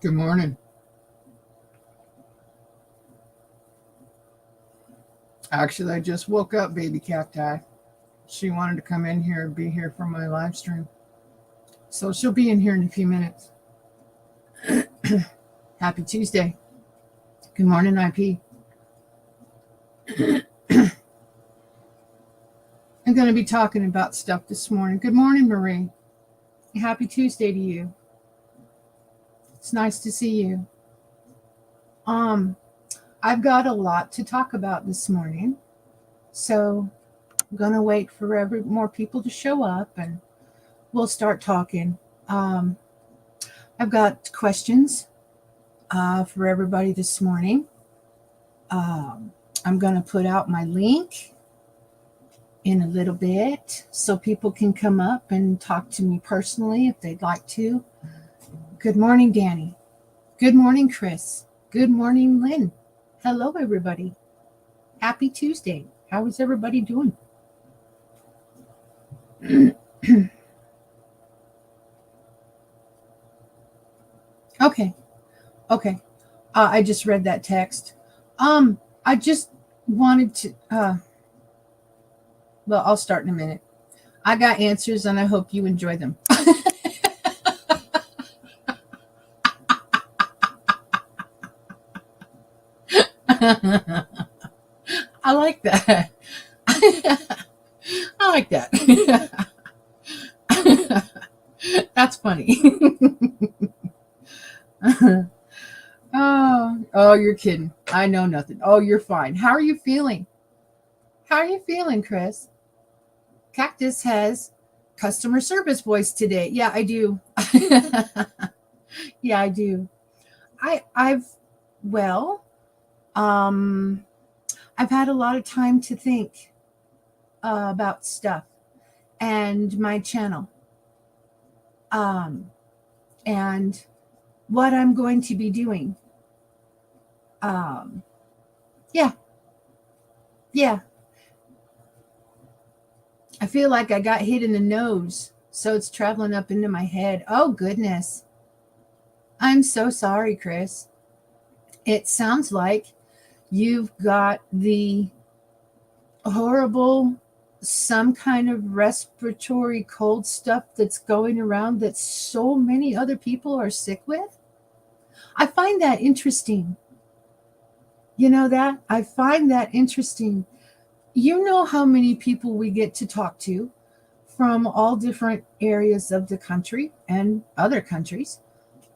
Good morning. Actually, I just woke up, baby cacti. She wanted to come in here and be here for my live stream. So she'll be in here in a few minutes. Happy Tuesday. Good morning, IP. I'm going to be talking about stuff this morning. Good morning, Marie. Happy Tuesday to you. It's nice to see you. I've got a lot to talk about this morning. So I'm going to wait for more people to show up and we'll start talking. I've got questions for everybody this morning. I'm going to put out my link in a little bit so people can come up and talk to me personally if they'd like to. Good morning, Danny. Good morning, Chris. Good morning, Lynn. Hello, everybody. Happy Tuesday. How is everybody doing? Okay. I just read that text. I just wanted to, well, I'll start in a minute. I got answers and I hope you enjoy them. I like that. I like that. That's funny. Oh, you're kidding. I know nothing. Oh, you're fine. How are you feeling? How are you feeling, Chris? Cactus has customer service voice today. Yeah, I do. Yeah, I do. Well, I've had a lot of time to think about stuff and my channel. And what I'm going to be doing. Yeah. I feel like I got hit in the nose, so it's traveling up into my head. Oh, goodness. I'm so sorry, Chris. It sounds like you've got the horrible, some kind of respiratory cold stuff that's going around that so many other people are sick with. I find that interesting. You know that? I find that interesting. You know how many people we get to talk to from all different areas of the country and other countries.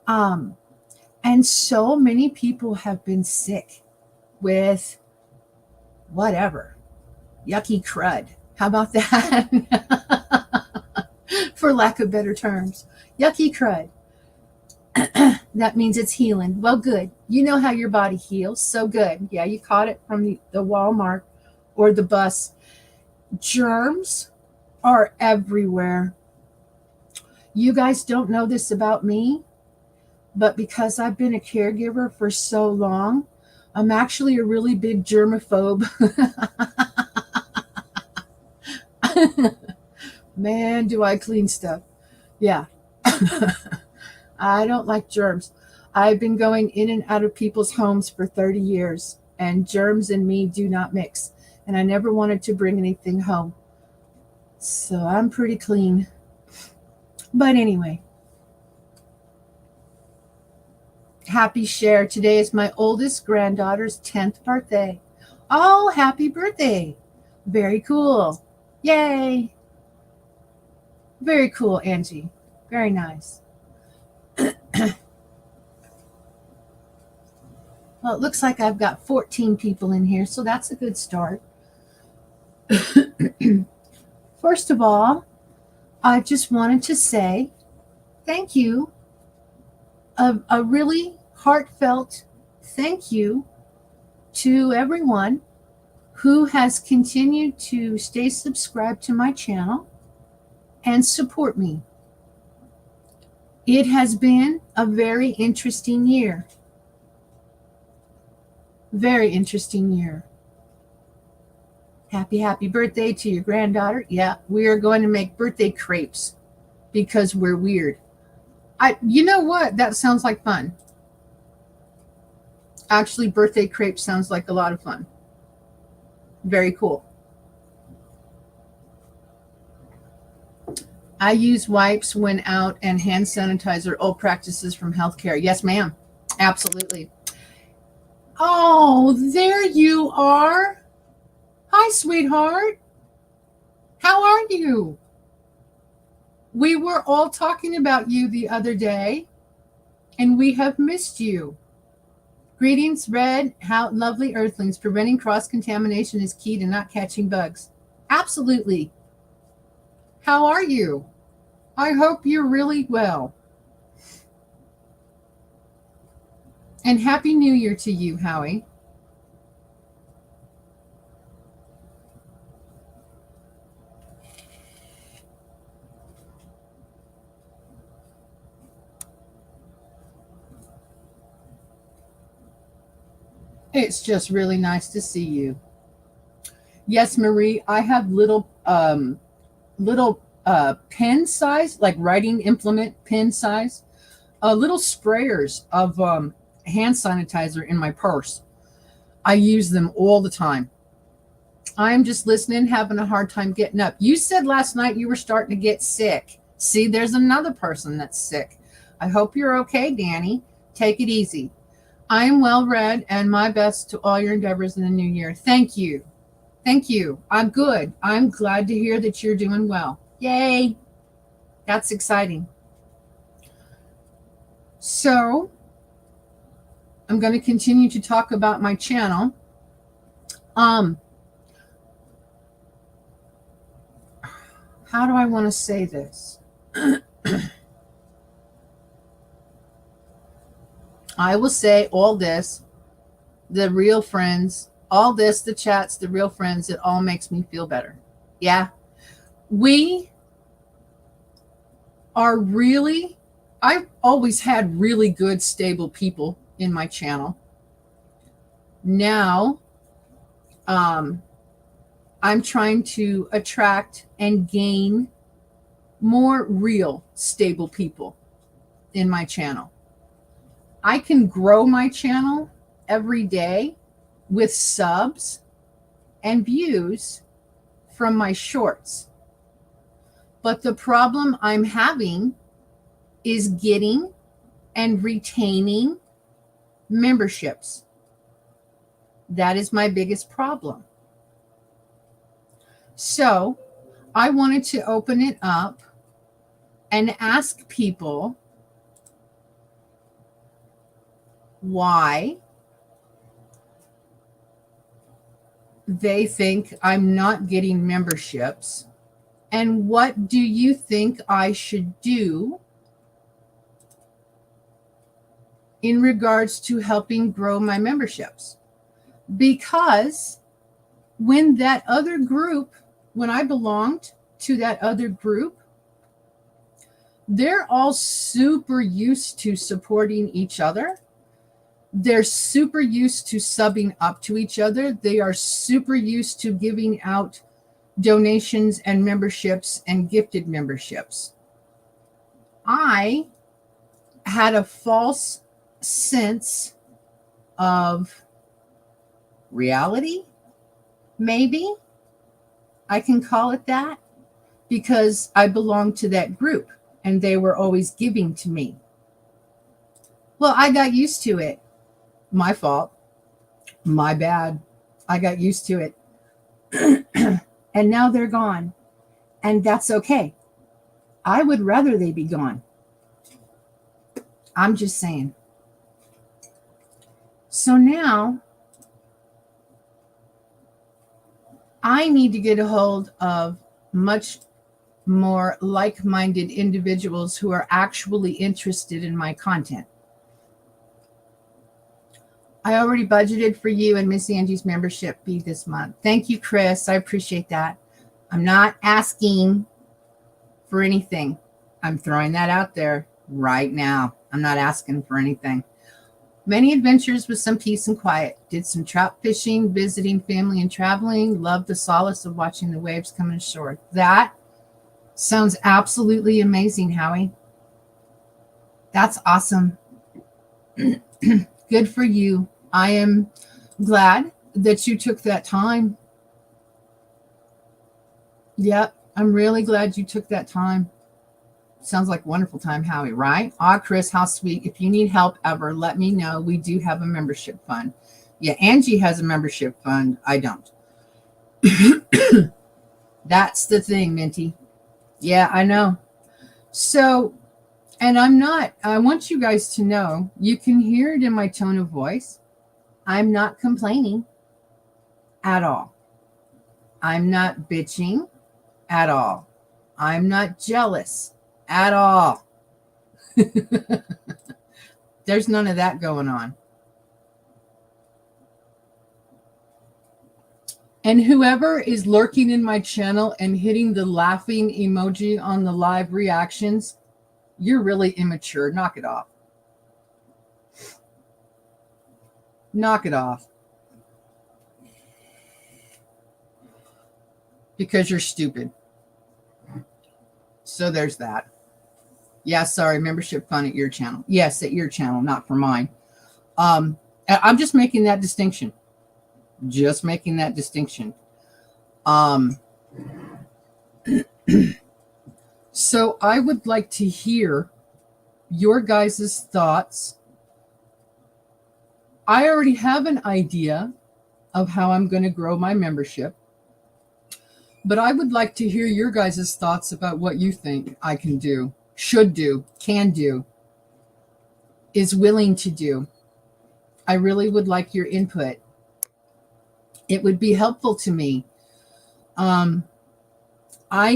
And so many people have been sick with whatever, yucky crud. How about that? For lack of better terms, yucky crud. That means it's healing. Well, good. You know how your body heals. So good. Yeah, you caught it from the Walmart or the bus. Germs are everywhere. You guys don't know this about me, but because I've been a caregiver for so long, I'm actually a really big germaphobe. Man, do I clean stuff. Yeah. I don't like germs. I've been going in and out of people's homes for 30 years, and germs and me do not mix. And I never wanted to bring anything home. So I'm pretty clean. But anyway, happy share. Today is my oldest granddaughter's 10th birthday. Oh, happy birthday. Very cool. Yay. Very cool, Angie. Very nice. Well, it looks like I've got 14 people in here, so that's a good start. First of all, I just wanted to say thank you. A really heartfelt thank you to everyone who has continued to stay subscribed to my channel and support me. It has been a very interesting year. Very interesting year. Happy birthday to your granddaughter. Yeah, we are going to make birthday crepes because we're weird. You know what? That sounds like fun. Actually, birthday crepe sounds like a lot of fun. Very cool. I use wipes when out and hand sanitizer, old practices from healthcare. Yes, ma'am. Absolutely. Oh, there you are. Hi, sweetheart. How are you? We were all talking about you the other day, and we have missed you. Greetings, Red. How lovely earthlings. Preventing cross contamination is key to not catching bugs. Absolutely. How are you? I hope you're really well. And Happy New Year to you, Howie. It's just really nice to see you. Yes, Marie, I have little pen size, like writing implement pen size, little sprayers of hand sanitizer in my purse. I use them all the time. I'm just listening, having a hard time getting up. You said last night you were starting to get sick. See, there's another person that's sick. I hope you're okay, Danny. Take it easy. I am well read and my best to all your endeavors in the new year. Thank you. Thank you. I'm good. I'm glad to hear that you're doing well. Yay. That's exciting. So, I'm going to continue to talk about my channel. How do I want to say this? I will say all this, the real friends, all this, the chats, the real friends, it all makes me feel better. Yeah. We are really, I've always had really good, stable people in my channel. Now, I'm trying to attract and gain more real, stable people in my channel. I can grow my channel every day with subs and views from my shorts. But the problem I'm having is getting and retaining memberships. That is my biggest problem. So I wanted to open it up and ask people why they think I'm not getting memberships, and what do you think I should do in regards to helping grow my memberships? Because when that other group, when I belonged to that other group, they're all super used to supporting each other. They're super used to subbing up to each other. They are super used to giving out donations and memberships and gifted memberships. I had a false sense of reality, maybe I can call it that, because I belonged to that group and they were always giving to me. Well, I got used to it. My fault. My bad. I got used to it. And now they're gone. And that's okay. I would rather they be gone. I'm just saying. So now I need to get a hold of much more like-minded individuals who are actually interested in my content. I already budgeted for you and Miss Angie's membership fee this month. Thank you, Chris. I appreciate that. I'm not asking for anything. I'm throwing that out there right now. I'm not asking for anything. Many adventures with some peace and quiet. Did some trout fishing, visiting family and traveling. Loved the solace of watching the waves come ashore. That sounds absolutely amazing, Howie. That's awesome. Good for you. I am glad that you took that time. Yep, I'm really glad you took that time. Sounds like a wonderful time, Howie, right? Ah, Chris, how sweet. If you need help ever, let me know. We do have a membership fund. Yeah, Angie has a membership fund. I don't. That's the thing, Minty. Yeah, I know. So, and I want you guys to know, you can hear it in my tone of voice. I'm not complaining at all. I'm not bitching at all. I'm not jealous at all. There's none of that going on. And whoever is lurking in my channel and hitting the laughing emoji on the live reactions, you're really immature. Knock it off. Knock it off. Because you're stupid. So there's that. Yeah, sorry, membership fund at your channel. Yes, at your channel, not for mine. I'm just making that distinction. Just making that distinction. So I would like to hear your guys' thoughts. I already have an idea of how I'm going to grow my membership, but I would like to hear your guys' thoughts about what you think I can do, should do, can do, is willing to do. I really would like your input. It would be helpful to me. I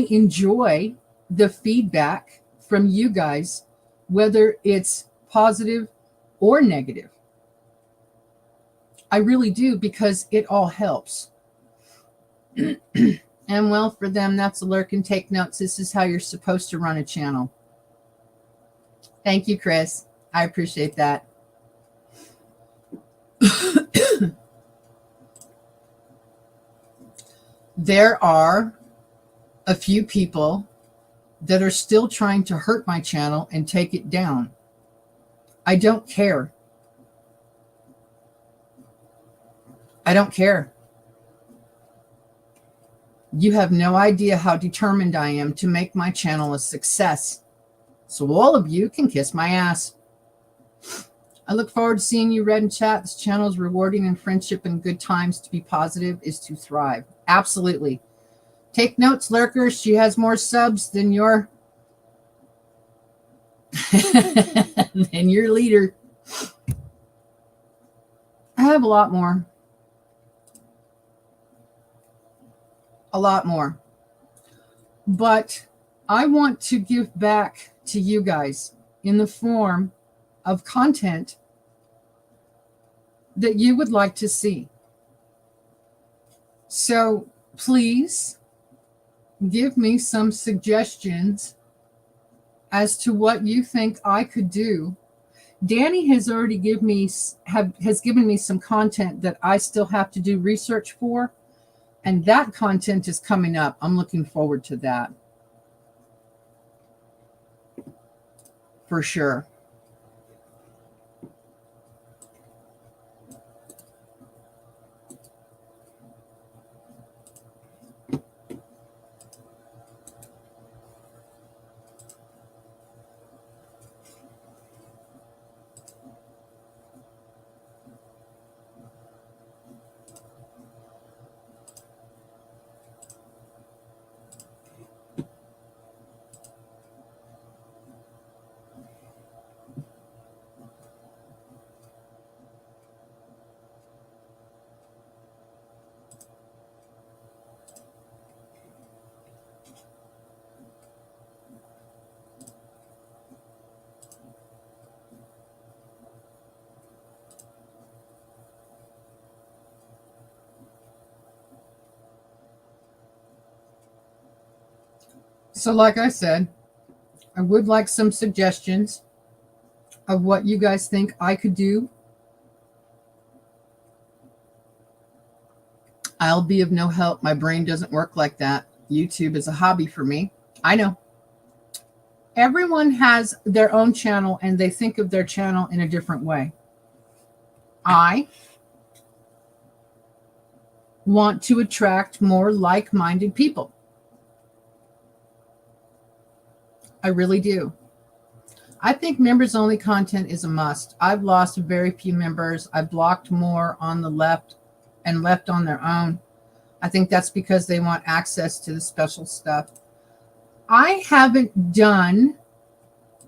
enjoy the feedback from you guys, whether it's positive or negative. I really do, because it all helps. And well, for them, that's a lurk and take notes. This is how you're supposed to run a channel. Thank you, Chris. I appreciate that. There are a few people that are still trying to hurt my channel and take it down. I don't care. I don't care. You have no idea how determined I am to make my channel a success. So all of you can kiss my ass. I look forward to seeing you, Red, in chat. This channel is rewarding in friendship and good times. To be positive is to thrive. Absolutely. Take notes, lurkers. She has more subs than your than your leader. I have a lot more. A lot more. But I want to give back to you guys in the form of content that you would like to see. So please give me some suggestions as to what you think I could do. Danny has already given me some content that I still have to do research for, and that content is coming up. I'm looking forward to that for sure. So like I said, I would like some suggestions of what you guys think I could do. I'll be of no help. My brain doesn't work like that. YouTube is a hobby for me. I know. Everyone has their own channel and they think of their channel in a different way. I want to attract more like-minded people. I really do. I think members only content is a must. I've lost very few members. I've blocked more on the left and left on their own. I think that's because they want access to the special stuff. I haven't done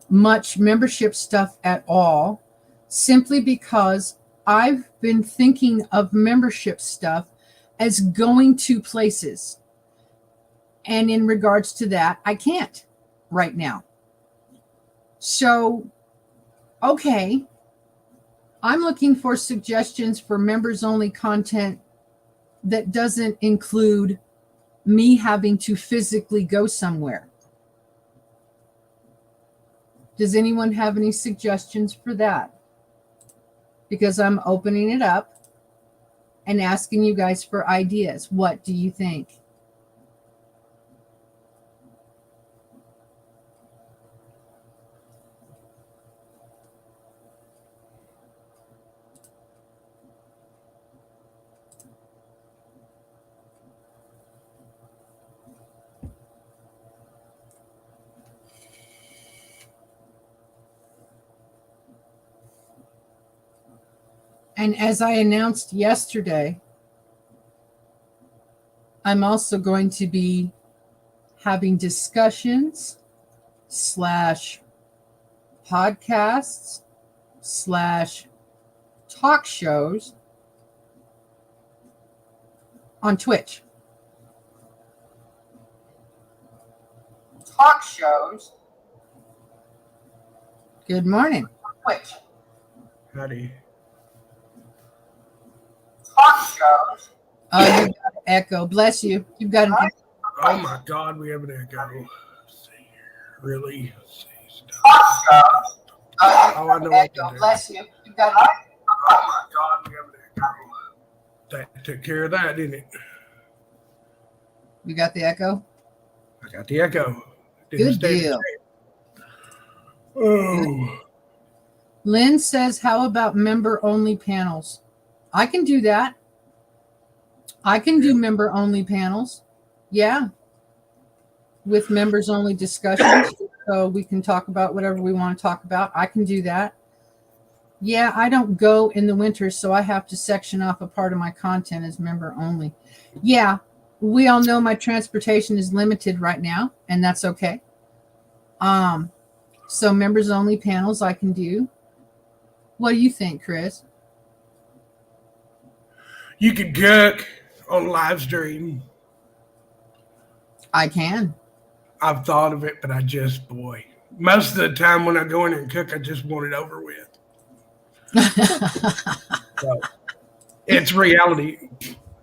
much membership stuff at all, simply because I've been thinking of membership stuff as going to places. And in regards to that, I can't right now. So, okay, I'm looking for suggestions for members only content that doesn't include me having to physically go somewhere. Does anyone have any suggestions for that? Because I'm opening it up and asking you guys for ideas. What do you think? And as I announced yesterday, I'm also going to be having discussions / podcasts / talk shows on Twitch. Talk shows. Good morning. Twitch. Howdy. Talk shows. Oh, you got an echo. Bless you. You've got an echo. Oh my God, we have an echo. Let's see here. Really? Let's see. Talk shows. Oh, I know what to do. Bless you. You've got an echo. Oh my God, we have an echo. That took care of that, didn't it? You got the echo? I got the echo. Good deal. Oh. Lynn says, how about member-only panels? I can do that. I can do member-only panels. Yeah. With members-only discussions. So we can talk about whatever we want to talk about. I can do that. Yeah, I don't go in the winter, so I have to section off a part of my content as member-only. Yeah, we all know my transportation is limited right now, and that's okay. So members-only panels I can do. What do you think, Chris? You can cook on live stream. I can. I've thought of it, but boy, most of the time when I go in and cook, I just want it over with. So, it's reality.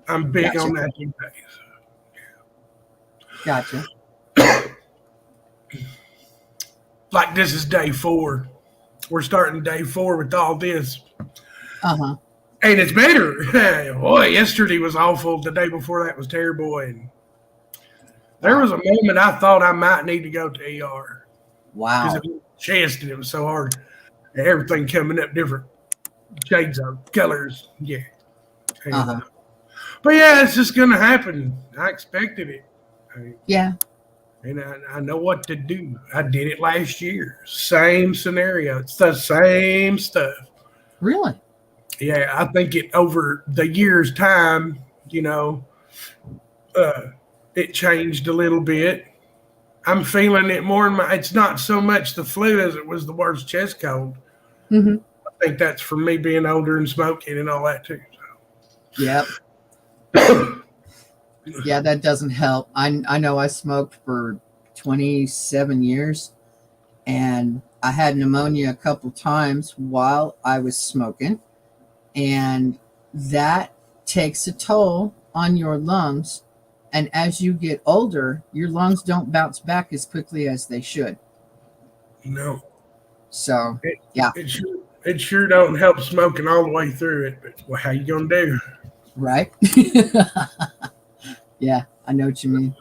I'm big on that these days. Gotcha. Like this is day 4. We're starting day 4 with all this. Uh-huh. And it's better. Boy, yesterday was awful. The day before that was terrible. And there was a moment I thought I might need to go to ER. Wow. Because it was chest and it was so hard. And everything coming up different shades of colors. Yeah. And, but yeah, it's just going to happen. I expected it. Yeah. And I know what to do. I did it last year. Same scenario. It's the same stuff. Really? Yeah, I think it over the year's time, it changed a little bit. I'm feeling it more in it's not so much the flu as it was the worst chest cold. Mm-hmm. I think that's from me being older and smoking and all that too. So. Yep. Yeah, that doesn't help. I know I smoked for 27 years and I had pneumonia a couple times while I was smoking. And that takes a toll on your lungs. And as you get older, your lungs don't bounce back as quickly as they should. No. So, yeah. It sure don't help smoking all the way through it. But well, how you going to do? Right? Yeah, I know what you mean.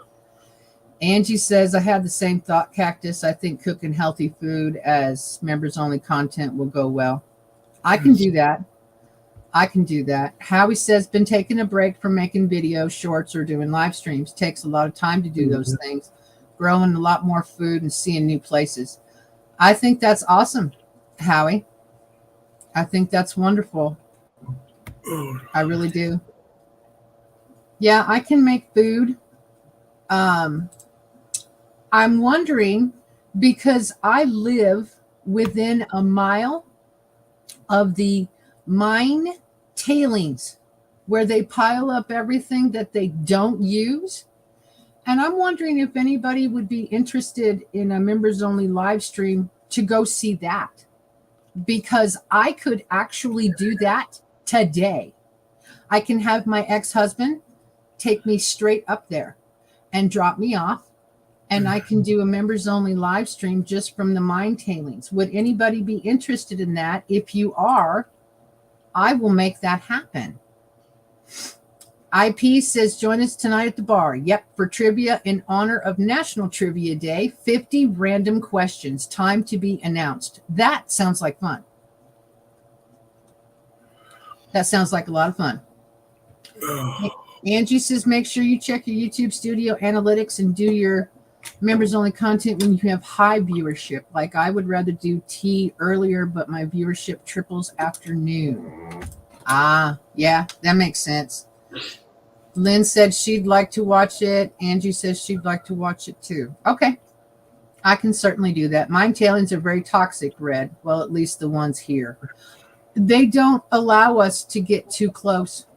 Angie says, I have the same thought, Cactus. I think cooking healthy food as members-only content will go well. I can do that. I can do that. Howie says, been taking a break from making videos, shorts, or doing live streams. Takes a lot of time to do those things. Growing a lot more food and seeing new places. I think that's awesome, Howie. I think that's wonderful. I really do. Yeah, I can make food. I'm wondering, because I live within a mile of the mine tailings where they pile up everything that they don't use. And I'm wondering if anybody would be interested in a members only live stream to go see that, because I could actually do that today. I can have my ex-husband take me straight up there and drop me off, and I can do a members only live stream just from the mine tailings. Would anybody be interested in that? If you are, I will make that happen. IP says, join us tonight at the bar. Yep, for trivia in honor of National Trivia Day. 50 random questions. Time to be announced. That sounds like fun. That sounds like a lot of fun. Angie says, make sure you check your YouTube studio analytics and do your members only content when you have high viewership. Like I would rather do tea earlier, but my viewership triples afternoon. Yeah, that makes sense. Lynn said she'd like to watch it. Angie says she'd like to watch it too. Okay. I can certainly do that. Mine tailings are very toxic, Red. Well, at least the ones here. They don't allow us to get too close.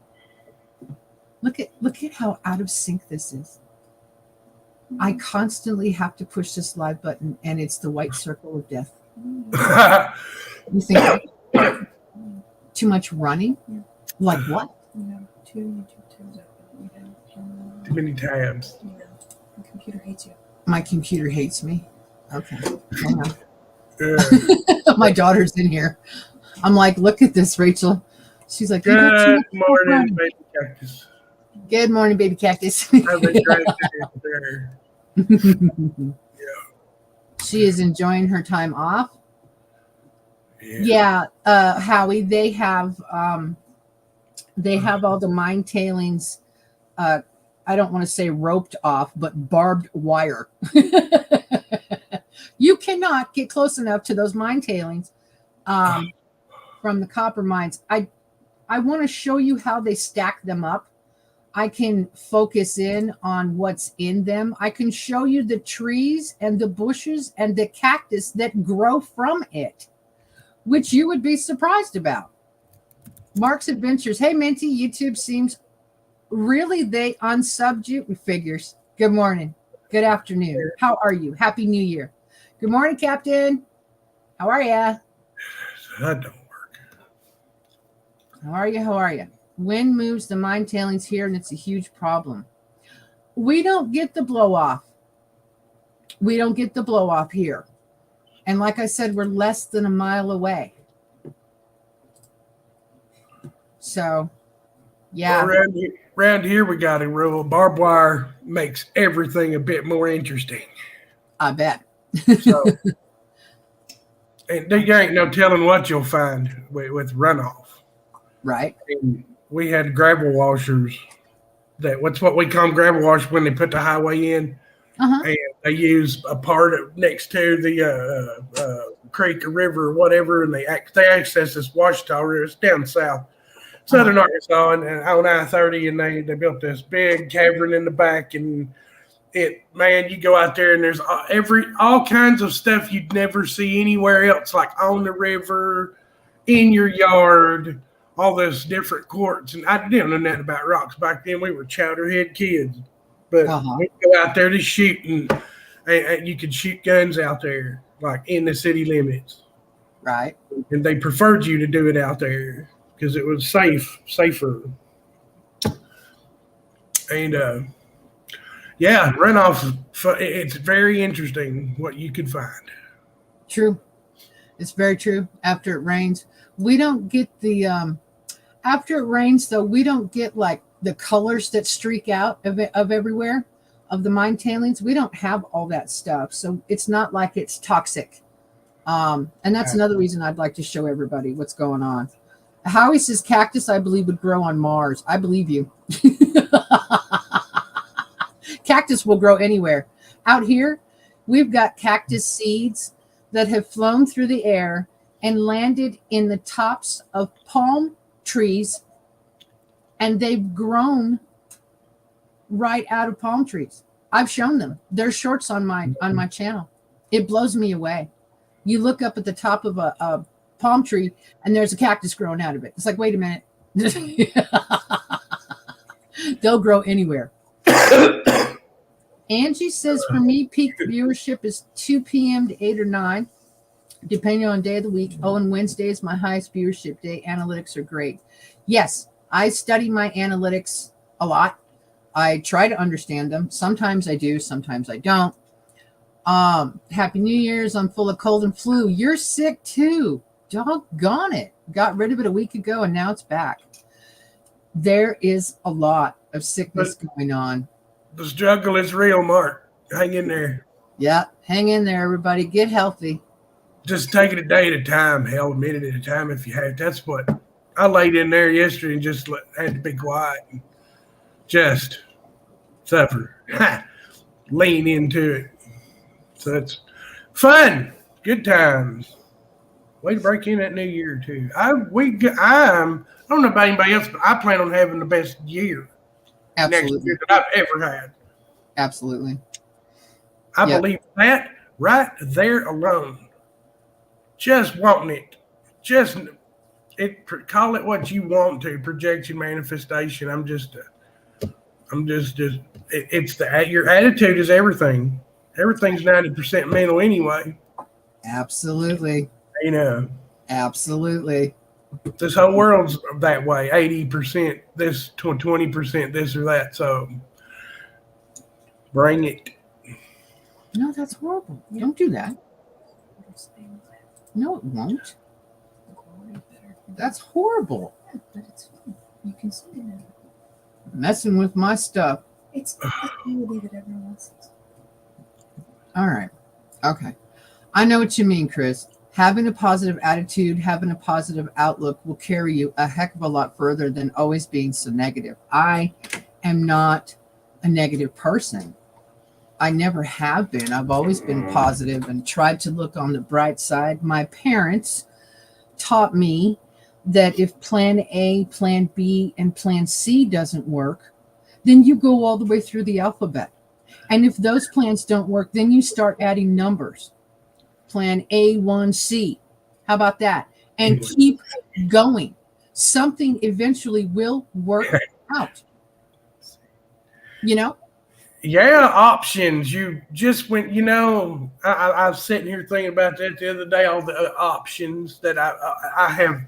Look at how out of sync this is. I constantly have to push this live button, and it's the white circle of death. You think too much running? Yeah. Like what? You have 2 YouTube tabs open. Too many tabs. Yeah. The computer hates you. My computer hates me. Okay. Hang on. Yeah. My daughter's in here. I'm like, look at this, Rachel. She's like, you got too Good much morning, running. baby cactus. Good morning, baby cactus. How's it going there? She is enjoying her time off. Yeah. Yeah, Howie, they have all the mine tailings. I don't want to say roped off, but barbed wire. You cannot get close enough to those mine tailings from the copper mines. I want to show you how they stack them up. I can focus in on what's in them. I can show you the trees and the bushes and the cactus that grow from it, which you would be surprised about. Mark's Adventures. Hey, Minty, YouTube seems really they unsubbed you. Figures. Good morning. Good afternoon. How are you? Happy New Year. Good morning, Captain. How are ya? That don't work. How are you? How are you? Wind moves the mine tailings here, and it's a huge problem. We don't get the blow off. We don't get the blow off here. And like I said, we're less than a mile away. So, yeah. Well, around here, we got a rule. Barbed wire makes everything a bit more interesting. I bet. So, and there ain't no telling what you'll find with runoff. Right. And we had gravel washers. What's what we call them, gravel washers when they put the highway in. Uh-huh. And they use a part of next to the creek or river or whatever, and they access this Washita River. It's down south, southern Arkansas, and on I-30, and they built this big cavern in the back, and you go out there and there's all kinds of stuff you'd never see anywhere else, like on the river, in your yard, all those different quartz. And I didn't know nothing about rocks back then. We were chowderhead kids. But we go out there to shoot, and you could shoot guns out there, like in the city limits. Right. And they preferred you to do it out there because it was safer. And runoff. It's very interesting what you could find. True. It's very true. After it rains, we don't get the after it rains, though, we don't get like the colors that streak out of everywhere of the mine tailings. We don't have all that stuff. So it's not like it's toxic. And that's another reason I'd like to show everybody what's going on. Howie says cactus, I believe, would grow on Mars. I believe you. Cactus will grow anywhere. Out here, we've got cactus seeds that have flown through the air and landed in the tops of palm trees, and they've grown right out of palm trees. I've shown them. There's shorts on my channel. It blows me away. You look up at the top of a palm tree and there's a cactus growing out of it. It's like, wait a minute. They'll grow anywhere. Angie says for me, peak viewership is 2 p.m. to 8 or 9, depending on day of the week. Oh, and Wednesday is my highest viewership day. Analytics are great. Yes, I study my analytics a lot. I try to understand them. Sometimes I do, sometimes I don't. Happy New Year's. I'm full of cold and flu. You're sick too. Doggone it. Got rid of it a week ago and now it's back. There is a lot of sickness going on. The struggle is real, Mark. Hang in there. Yeah, hang in there, everybody. Get healthy. Just take it a day at a time, hell, a minute at a time if you have. That's what I laid in there yesterday and just had to be quiet and just suffer. Lean into it. So it's fun. Good times. Way to break in that new year, too. I don't know about anybody else, but I plan on having the best year next year that I've ever had. Absolutely. I believe that right there alone. Just wanting it. Call it what you want to. Projection, manifestation. Your attitude is everything. Everything's 90% mental anyway. Absolutely. You know. Absolutely. This whole world's that way. 80% this, 20% this or that. So bring it. No, that's horrible. Don't do that. No, it won't. That's horrible. Yeah, but it's fun. You can see it. Messing with my stuff. It's the ability that everyone else has. All right. Okay. I know what you mean, Chris. Having a positive attitude, having a positive outlook will carry you a heck of a lot further than always being so negative. I am not a negative person. I never have been. I've always been positive and tried to look on the bright side. My parents taught me that if plan A, plan B, and plan C doesn't work, then you go all the way through the alphabet. And if those plans don't work, then you start adding numbers. Plan A1C. How about that? And keep going. Something eventually will work out. You know? Yeah, options. You just went, I was sitting here thinking about that the other day, all the options that I have.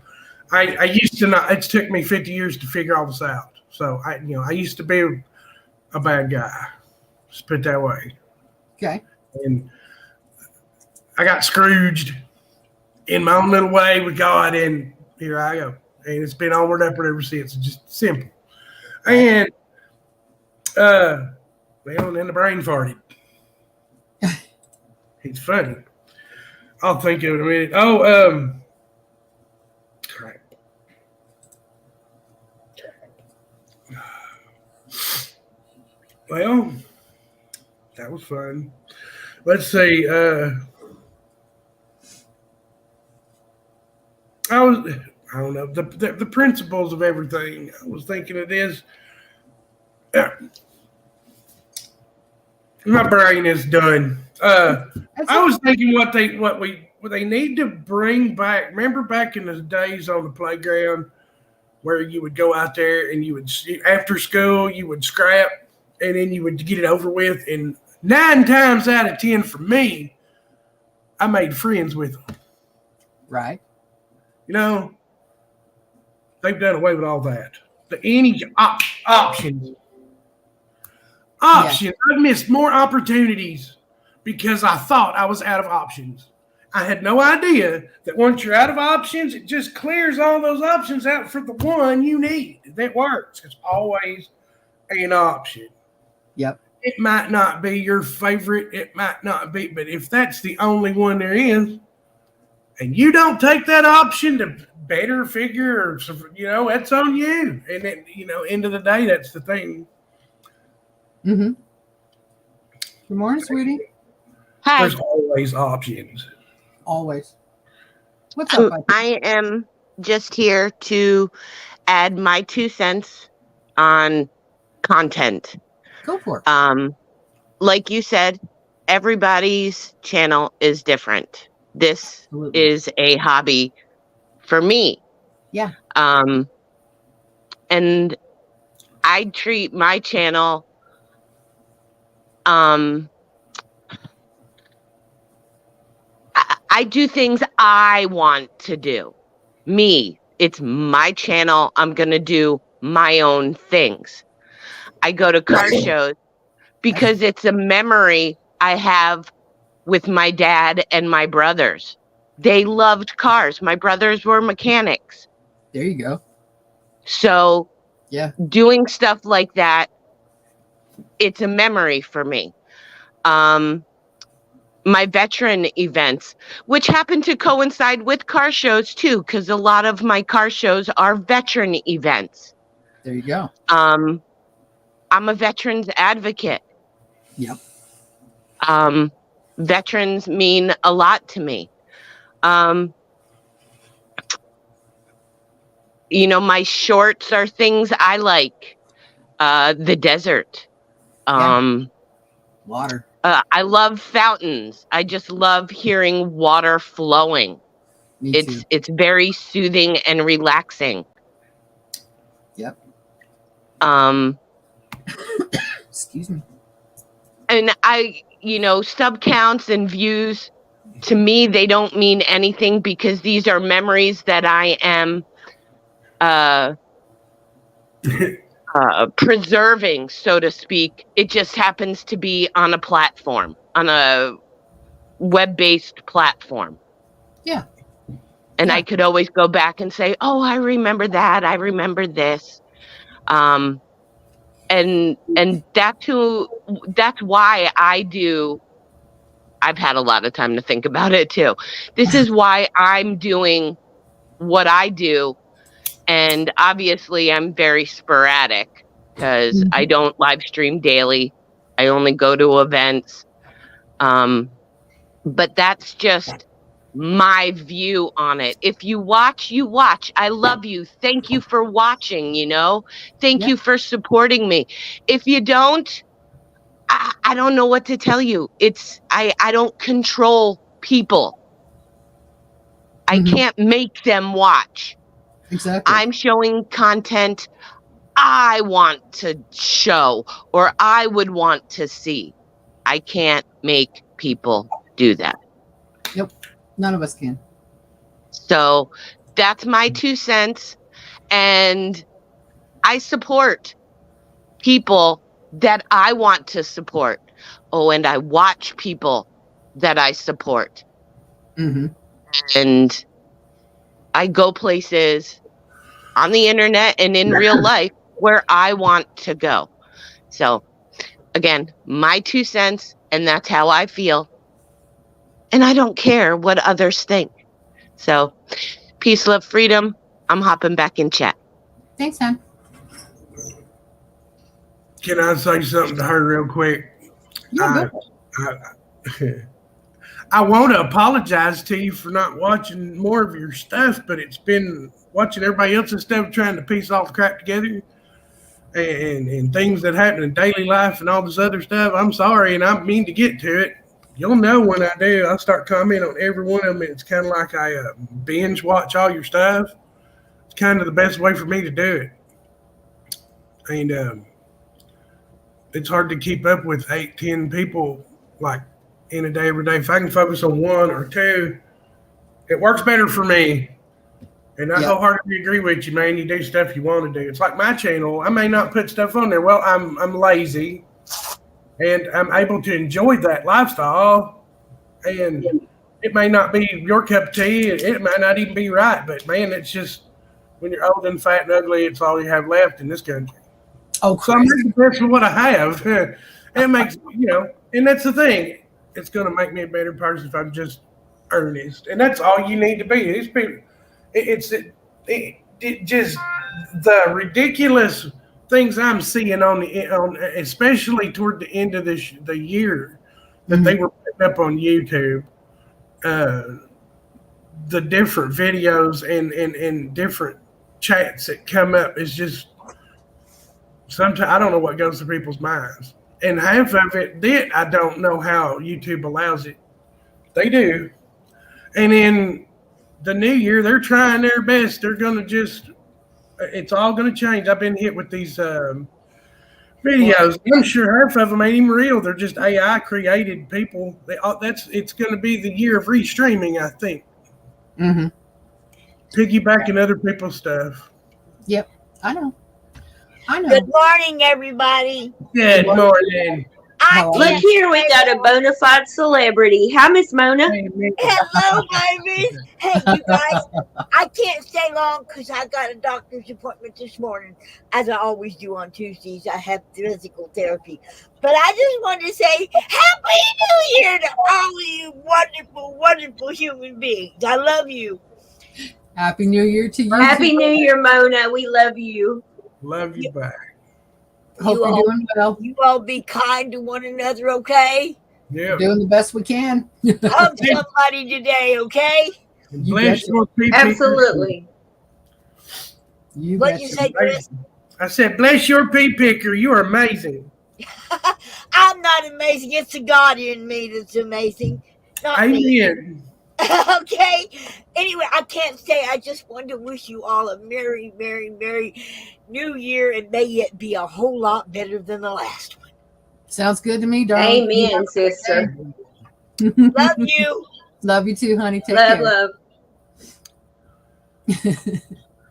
I used to not, it's took me 50 years to figure all this out. So I used to be a bad guy. Let's put it that way. Okay. And I got Scrooged in my own little way with God, and here I go. And it's been onward, upward ever since. It's just simple. And, and then the brain farted. It's funny. I'll think of it in a minute. Oh, crap. Well, that was fun. Let's see. I don't know, the principles of everything. I was thinking of this. My brain is done. I was thinking what they need to bring back. Remember back in the days on the playground where you would go out there and you would, after school, you would scrap and then you would get it over with. And 9 times out of 10 for me, I made friends with them. Right. They've done away with all that. Any options. Options. Yeah. I've missed more opportunities because I thought I was out of options. I had no idea that once you're out of options, it just clears all those options out for the one you need that works. It's always an option. Yep. It might not be your favorite. It might not be, but if that's the only one there is, and you don't take that option to better figure, or that's on you. And then, end of the day, that's the thing. Mm-hmm. Good morning, sweetie. Hi. There's always options. Always. What's up, Ike? I am just here to add my 2 cents on content. Go for it. Like you said, everybody's channel is different. This Absolutely. is a hobby for me. Yeah. And I treat my channel I do things I want to do. Me. It's my channel. I'm going to do my own things. I go to car shows because it's a memory I have with my dad and my brothers. They loved cars. My brothers were mechanics. There you go. So, yeah, doing stuff like that, it's a memory for me. My veteran events, which happen to coincide with car shows too, because a lot of my car shows are veteran events. There you go. I'm a veterans advocate. Yep. Veterans mean a lot to me. My shorts are things I like. The desert. Water. I love fountains. I just love hearing water flowing. It's very soothing and relaxing. Yep. Excuse me. And sub counts and views, to me, they don't mean anything because these are memories that I am preserving, so to speak. It just happens to be on a platform, on a web-based platform. Yeah. And I could always go back and say, oh, I remember that. I remember this. And that's why I've had a lot of time to think about it too. This is why I'm doing what I do. And obviously I'm very sporadic because I don't live stream daily. I only go to events. But that's just my view on it. If you watch, you watch. I love you. Thank you for watching, Thank you for supporting me. If you don't, I don't know what to tell you. I don't control people. I can't make them watch. Exactly. I'm showing content I want to show or I would want to see. I can't make people do that. Nope. None of us can. So that's my 2 cents. And I support people that I want to support. Oh, and I watch people that I support. And I go places on the internet and in real life where I want to go. So again, my 2 cents, and that's how I feel. And I don't care what others think. So peace, love, freedom. I'm hopping back in chat. Thanks, hon. Can I say something to her real quick? Yeah, I want to apologize to you for not watching more of your stuff, but it's been watching everybody else's stuff, trying to piece all the crap together and things that happen in daily life and all this other stuff. I'm sorry, and I mean to get to it. You'll know when I do. I start commenting on every one of them. It's kind of like I binge watch all your stuff. It's kind of the best way for me to do it. And it's hard to keep up with 8-10 people like in a day, every day. If I can focus on 1 or 2, it works better for me. And I wholeheartedly agree with you, man. You do stuff you want to do. It's like my channel. I may not put stuff on there. Well, I'm lazy, and I'm able to enjoy that lifestyle. And it may not be your cup of tea. It might not even be right. But, man, it's just when you're old and fat and ugly, it's all you have left in this country. Oh, so I'm making the best of what I have. It makes, and that's the thing. It's going to make me a better person if I'm just earnest. And that's all you need to be. These people, It just the ridiculous things I'm seeing on especially toward the end of the year that they were putting up on YouTube. The different videos and different chats that come up is just sometimes I don't know what goes through people's minds. And half of it did. I don't know how YouTube allows it. They do. And in the new year, they're trying their best. They're going to just, it's all going to change. I've been hit with these videos. I'm sure half of them ain't even real. They're just AI created people. It's going to be the year of restreaming, I think. Mm-hmm. Piggybacking other people's stuff. Yep, I know. Good morning, everybody. Good morning. Look here, we got a bona fide celebrity. Hi, Miss Mona. Hello, babies. Hey, you guys. I can't stay long because I got a doctor's appointment this morning, as I always do on Tuesdays. I have physical therapy. But I just wanted to say Happy New Year to all of you wonderful, wonderful human beings. I love you. Happy New Year to you. Happy New Year, Mona. We love you. Love you back. Hope you're doing well. You all be kind to one another, okay? Yeah. Doing the best we can. Hug somebody today, okay? Bless your people. Absolutely. What you say, Chris? I said, bless your pea picker. You are amazing. I'm not amazing. It's the God in me that's amazing. Not me. Amen. Okay. Anyway, I can't stay. I just wanted to wish you all a merry, merry, merry New Year, and may it be a whole lot better than the last one. Sounds good to me, darling. Amen, sister. Love you. Love you too, honey. Take care. Love.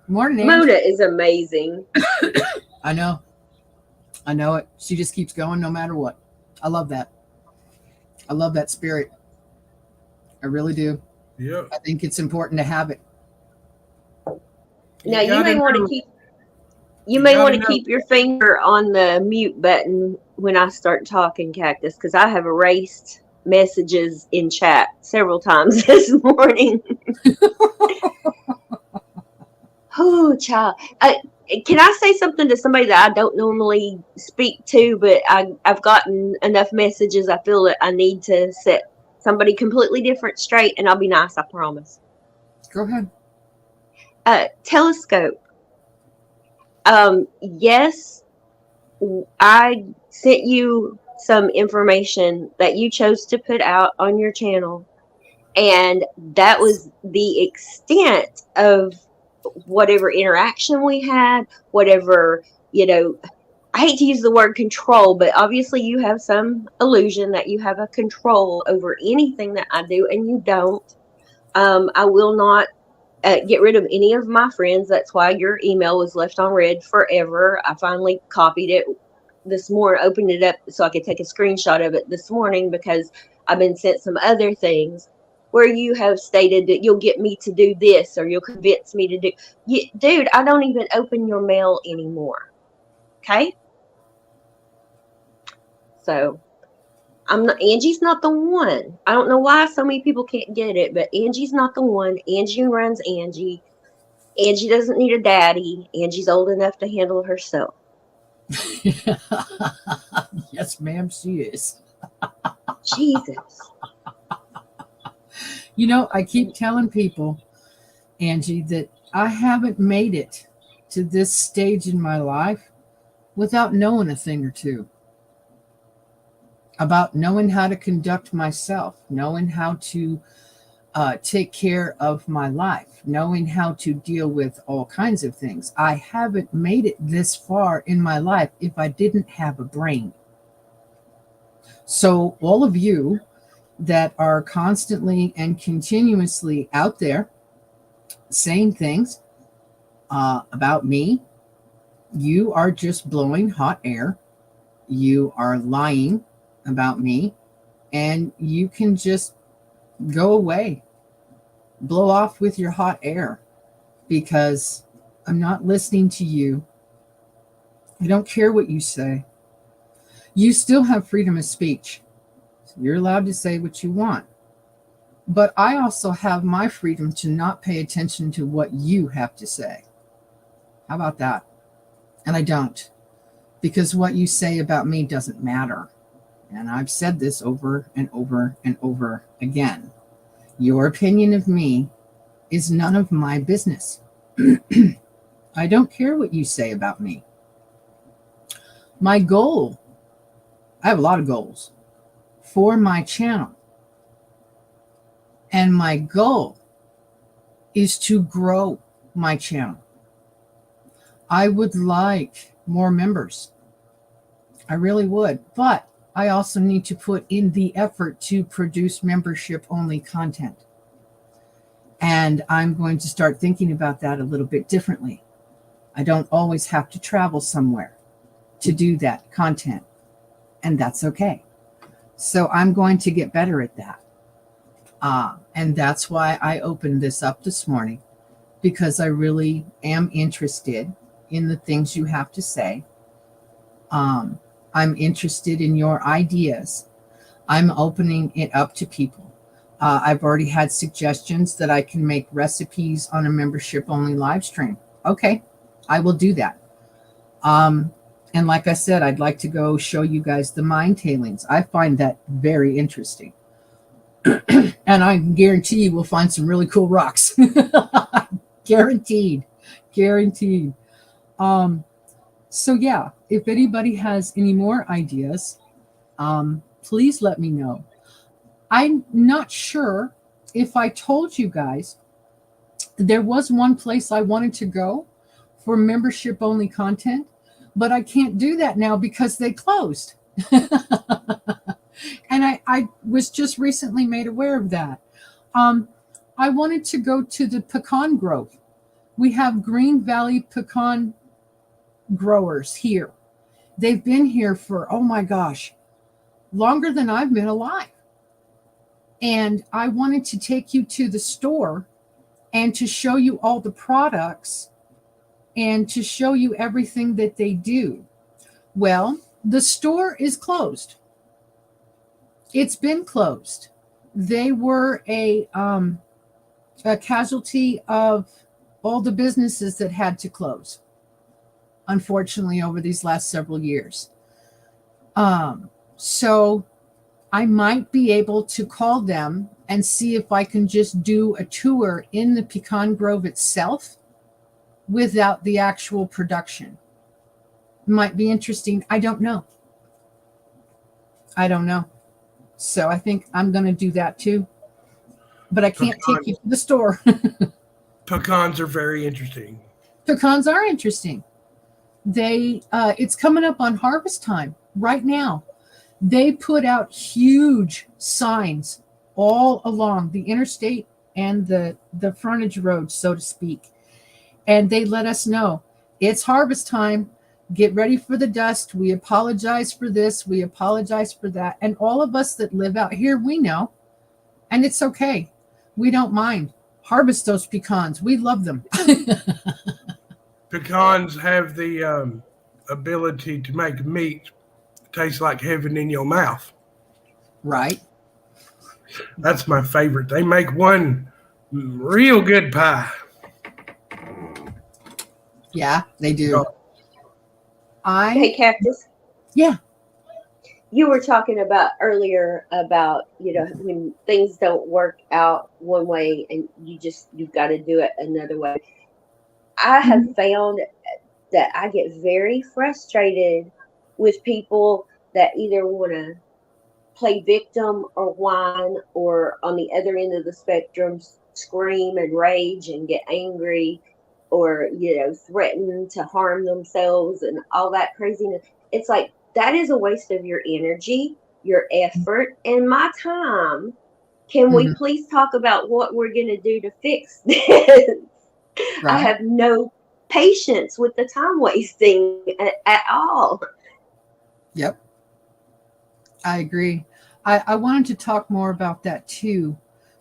Morning, Ange. Mona is amazing. I know it. She just keeps going no matter what. I love that. I love that spirit. I really do. Yeah. I think it's important to have it. Now you may want to keep. You may want to keep your finger on the mute button when I start talking, Cactus, because I have erased messages in chat several times this morning. Oh, child. Can I say something to somebody that I don't normally speak to, but I've gotten enough messages. I feel that I need to set somebody completely different straight, and I'll be nice, I promise. Go ahead. Telescope. Yes, I sent you some information that you chose to put out on your channel, and that was the extent of whatever interaction we had, whatever, I hate to use the word control, but obviously you have some illusion that you have a control over anything that I do, and you don't. I will not get rid of any of my friends. That's why your email was left on read forever. I finally copied it this morning, opened it up so I could take a screenshot of it this morning, because I've been sent some other things where you have stated that you'll get me to do this, or you'll convince me to do. Dude, I don't even open your mail anymore. Okay? So Angie's not the one. I don't know why so many people can't get it, but Angie's not the one. Angie runs Angie. Angie doesn't need a daddy. Angie's old enough to handle herself. Yes, ma'am, she is. Jesus. I keep telling people, Angie, that I haven't made it to this stage in my life without knowing a thing or two about knowing how to conduct myself, knowing how to take care of my life, knowing how to deal with all kinds of things. I haven't made it this far in my life if I didn't have a brain. So all of you that are constantly and continuously out there saying things about me, you are just blowing hot air. You are lying about me, and you can just go away, blow off with your hot air, because I'm not listening to you. I don't care what you say. You still have freedom of speech. So you're allowed to say what you want. But I also have my freedom to not pay attention to what you have to say. How about that? And I don't, because what you say about me doesn't matter. And I've said this over and over and over again. Your opinion of me is none of my business. I don't care what you say about me. My goal, I have a lot of goals for my channel. And my goal is to grow my channel. I would like more members. I really would. But I also need to put in the effort to produce membership only content. And I'm going to start thinking about that a little bit differently. I don't always have to travel somewhere to do that content. And that's okay. So I'm going to get better at that. And that's why I opened this up this morning, because I really am interested in the things you have to say. I'm interested in your ideas. I'm opening it up to people. I've already had suggestions that I can make recipes on a membership only live stream. Okay, I will do that. And like I said, I'd like to go show you guys the mine tailings. I find that very interesting. And I guarantee you we'll find some really cool rocks. Guaranteed. So yeah, if anybody has any more ideas, please let me know. I'm not sure if I told you guys, there was one place I wanted to go for membership only content, but I can't do that now because they closed. And I was just recently made aware of that. I wanted to go to the pecan grove. We have Green Valley pecan growers here. They've been here for, oh my gosh, longer than I've been alive. And I wanted to take you to the store and to show you all the products and to show you everything that they do. Well, the store is closed. It's been closed. They were a casualty of all the businesses that had to close, unfortunately, over these last several years. So I might be able to call them and see if I can just do a tour in the pecan grove itself without the actual production. Might be interesting. I don't know. So I think I'm going to do that too. But I can't take you to the store. Pecans are very interesting. Pecans are interesting. It's coming up on harvest time right now. They put out huge signs all along the interstate and the frontage road, so to speak. And they let us know it's harvest time. Get ready for the dust. We apologize for this. We apologize for that. And all of us that live out here, we know. And it's okay. We don't mind. Harvest those pecans. We love them. Pecans have the ability to make meat taste like heaven in your mouth. Right. That's my favorite. They make one real good pie. Yeah, they do. Hey, Cactus. Yeah. You were talking about earlier about, when things don't work out one way and you've got to do it another way. I have found that I get very frustrated with people that either want to play victim or whine, or on the other end of the spectrum, scream and rage and get angry, or, threaten to harm themselves and all that craziness. It's like, that is a waste of your energy, your effort, and my time. Can we please talk about what we're going to do to fix this? Right. I have no patience with the time wasting at all. Yep. I agree. I wanted to talk more about that too.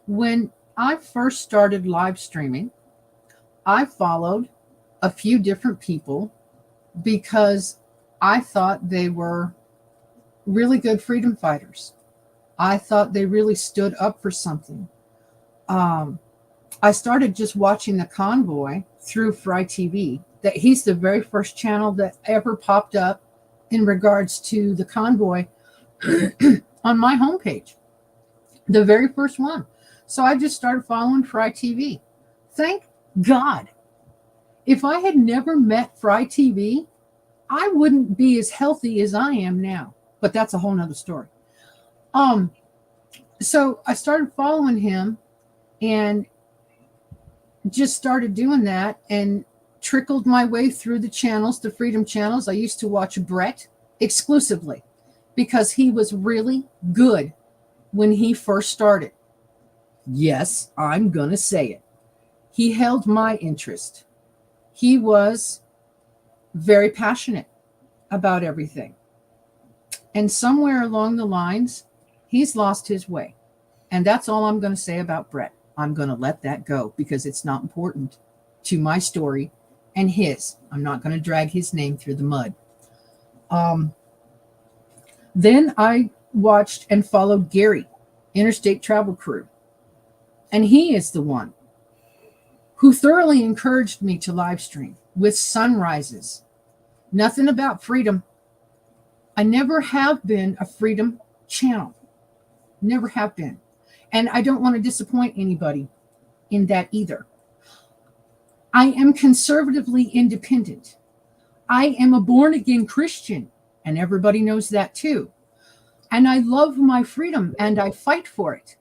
When I first started live streaming, I followed a few different people because I thought they were really good freedom fighters. I thought they really stood up for something. I started just watching the convoy through Fry TV. That he's the very first channel that ever popped up in regards to the convoy on my homepage. The very first one. So I just started following Fry TV. Thank God. If I had never met Fry TV, I wouldn't be as healthy as I am now. But that's a whole nother story. So I started following him and just started doing that and trickled my way through the channels, the Freedom channels. I used to watch Brett exclusively because he was really good when he first started. Yes, I'm going to say it. He held my interest. He was very passionate about everything. And somewhere along the lines, he's lost his way. And that's all I'm going to say about Brett. I'm going to let that go because it's not important to my story and his. I'm not going to drag his name through the mud. Then I watched and followed Gary, Interstate Travel Crew. And he is the one who thoroughly encouraged me to live stream with sunrises. Nothing about freedom. I never have been a freedom channel. Never have been. And I don't want to disappoint anybody in that either. I am conservatively independent. I am a born-again Christian, and everybody knows that too. And I love my freedom, and I fight for it.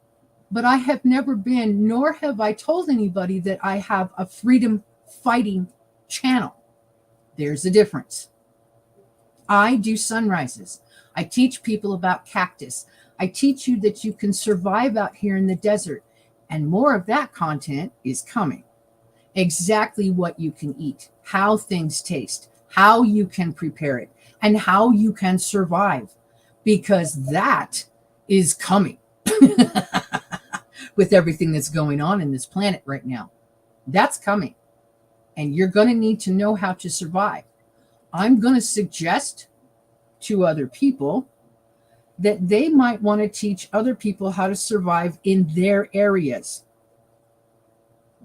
But I have never been, nor have I told anybody that I have a freedom fighting channel. There's a difference. I do sunrises. I teach people about cactus. I teach you that you can survive out here in the desert. And more of that content is coming. Exactly what you can eat, how things taste, how you can prepare it, and how you can survive. Because that is coming. With everything that's going on in this planet right now. That's coming. And you're going to need to know how to survive. I'm going to suggest to other people that they might want to teach other people how to survive in their areas.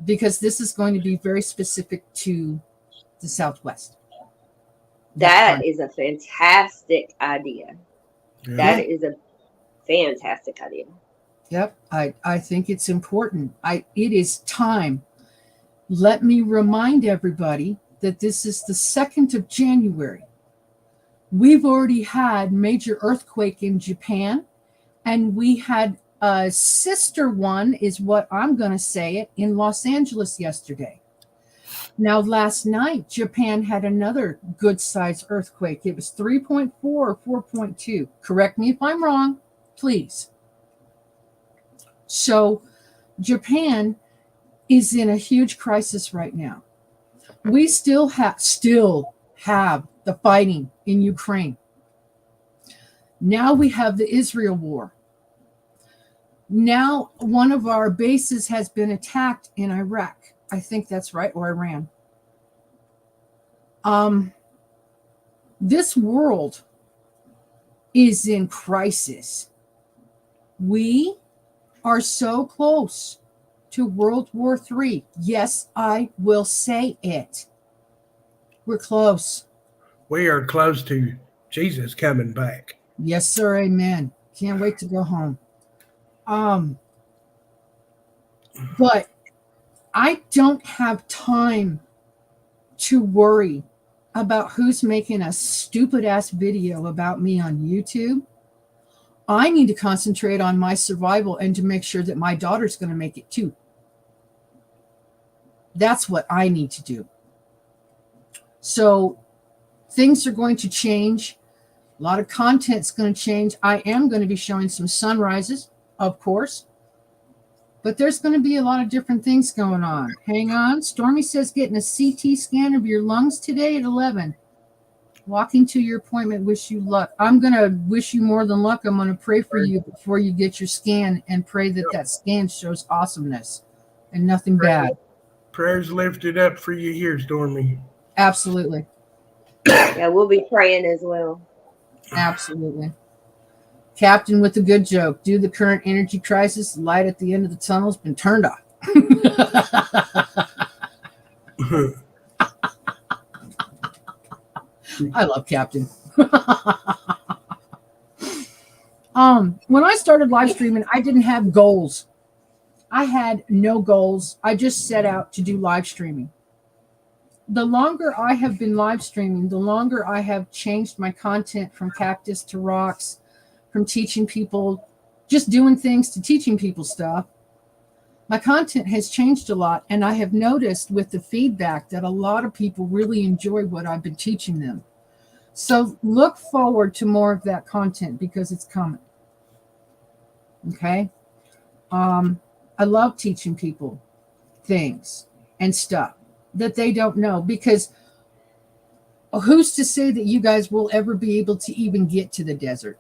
Because this is going to be very specific to the Southwest. That is a fantastic idea. Yeah. That is a fantastic idea. Yep, I think it's important. It is time. Let me remind everybody that this is the 2nd of January. We've already had major earthquake in Japan, and we had a sister one, is what I'm going to say it, in Los Angeles yesterday. Now, last night, Japan had another good-sized earthquake. It was 3.4 or 4.2. Correct me if I'm wrong, please. So Japan is in a huge crisis right now. We still have the fighting in Ukraine. Now we have the Israel war. Now one of our bases has been attacked in Iraq. I think that's right, or Iran. This world is in crisis. We are so close to World War III. Yes, I will say it. We're close. We are close to Jesus coming back. Yes, sir. Amen. Can't wait to go home. But I don't have time to worry about who's making a stupid ass video about me on YouTube. I need to concentrate on my survival and to make sure that my daughter's going to make it too. That's what I need to do. So things are going to change. A lot of content's going to change. I am going to be showing some sunrises, of course. But there's going to be a lot of different things going on. Hang on. Stormy says getting a CT scan of your lungs today at 11. Walking to your appointment, wish you luck. I'm going to wish you more than luck. I'm going to pray for you before you get your scan and pray that that scan shows awesomeness and nothing bad. Prayers lifted up for you here, Stormy. Absolutely. Yeah, we'll be praying as well. Absolutely. Captain with a good joke. Due to the current energy crisis, the light at the end of the tunnel has been turned off. I love Captain. When I started live streaming, I didn't have goals. I had no goals. I just set out to do live streaming. The longer I have been live streaming, the longer I have changed my content from cactus to rocks, from teaching people, just doing things to teaching people stuff. My content has changed a lot, and I have noticed with the feedback that a lot of people really enjoy what I've been teaching them. So look forward to more of that content because it's coming. Okay? I love teaching people things and stuff that they don't know, because who's to say that you guys will ever be able to even get to the desert?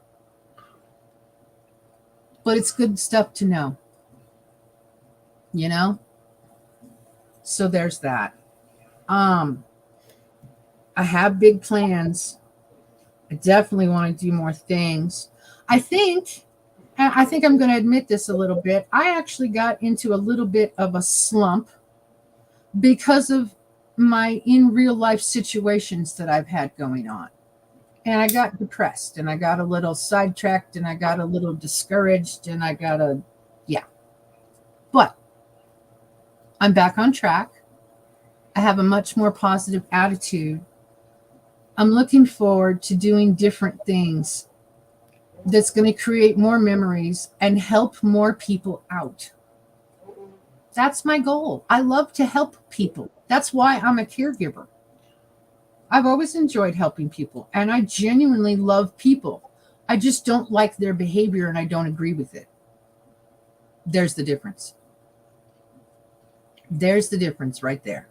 But it's good stuff to know, you know? So there's that. I have big plans. I definitely want to do more things. I think I'm going to admit this a little bit. I actually got into a little bit of a slump because of my in real life situations that I've had going on. And I got depressed and I got a little sidetracked and I got a little discouraged and But I'm back on track. I have a much more positive attitude. I'm looking forward to doing different things that's going to create more memories and help more people out. That's my goal. I love to help people. That's why I'm a caregiver. I've always enjoyed helping people, and I genuinely love people. I just don't like their behavior and I don't agree with it. There's the difference. There's the difference right there.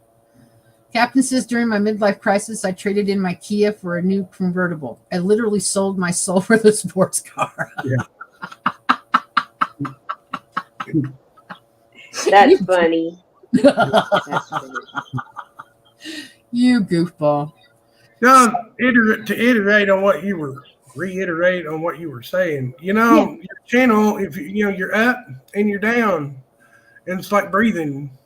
Captain says, during my midlife crisis, I traded in my Kia for a new convertible. I literally sold my soul for the sports car. Yeah. That's funny. That's funny. You goofball. John, reiterate on what you were saying. You know, your channel, if you're up and you're down, and it's like breathing.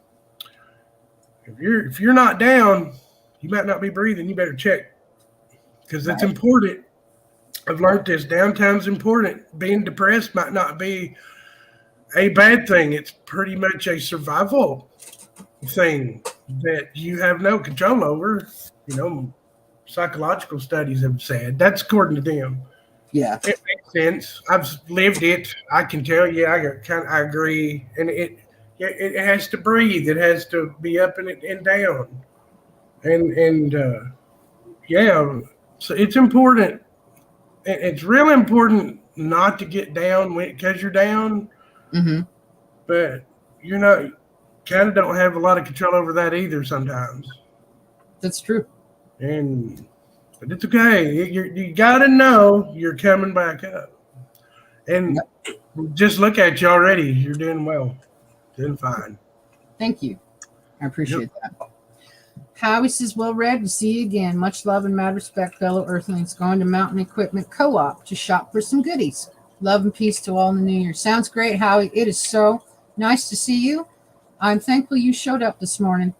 If you're not down, you might not be breathing. You better check, because it's important. I've learned this. Downtime's important. Being depressed might not be a bad thing. It's pretty much a survival thing that you have no control over. You know, psychological studies have said that's according to them. Yeah, it makes sense. I've lived it. I can tell you. I agree, and it has to breathe. It has to be up and down, and so it's important. It's really important not to get down because you're down, but you're not. Kind of don't have a lot of control over that either sometimes. That's true. But it's okay. You got to know you're coming back up, and just look at you already. You're doing well. Doing fine. Thank you. I appreciate that. Howie says, well read. We'll see you again. Much love and mad respect, fellow Earthlings. Going to Mountain Equipment Co-op to shop for some goodies. Love and peace to all in the new year. Sounds great, Howie. It is so nice to see you. I'm thankful you showed up this morning.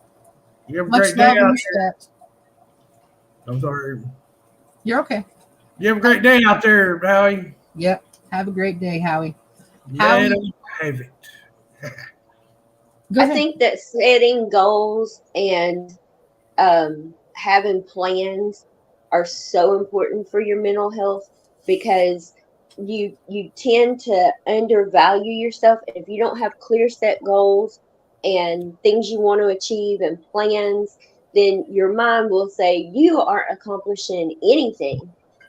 You have a Much great day love and out respect. there. I'm sorry. You're okay. You have a great day out there, Howie. Yep. Have a great day, Howie. Let 'em have it. Go I ahead. think that setting goals and having plans are so important for your mental health, because you tend to undervalue yourself. If you don't have clear set goals and things you want to achieve and plans, then your mind will say you aren't accomplishing anything,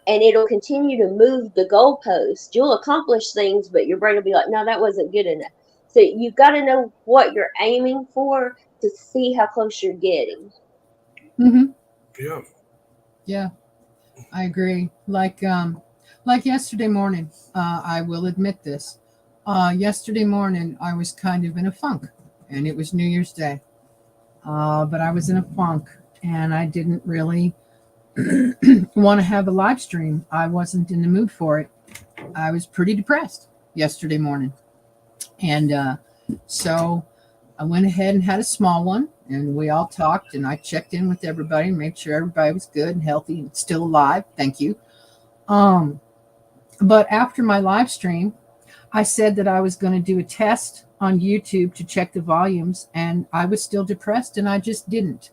and it'll continue to move the goalpost. You'll accomplish things, but your brain will be like, no, that wasn't good enough. So you've got to know what you're aiming for to see how close you're getting. Yeah. Yeah, I agree. Like yesterday morning, I will admit this. Yesterday morning, I was kind of in a funk, and it was New Year's Day. But I was in a funk, and I didn't really want to have a live stream. I wasn't in the mood for it. I was pretty depressed yesterday morning. And so I went ahead and had a small one, and we all talked, and I checked in with everybody and made sure everybody was good and healthy and still alive. Thank you. But after my live stream, I said that I was going to do a test on YouTube to check the volumes, and I was still depressed, and I just didn't.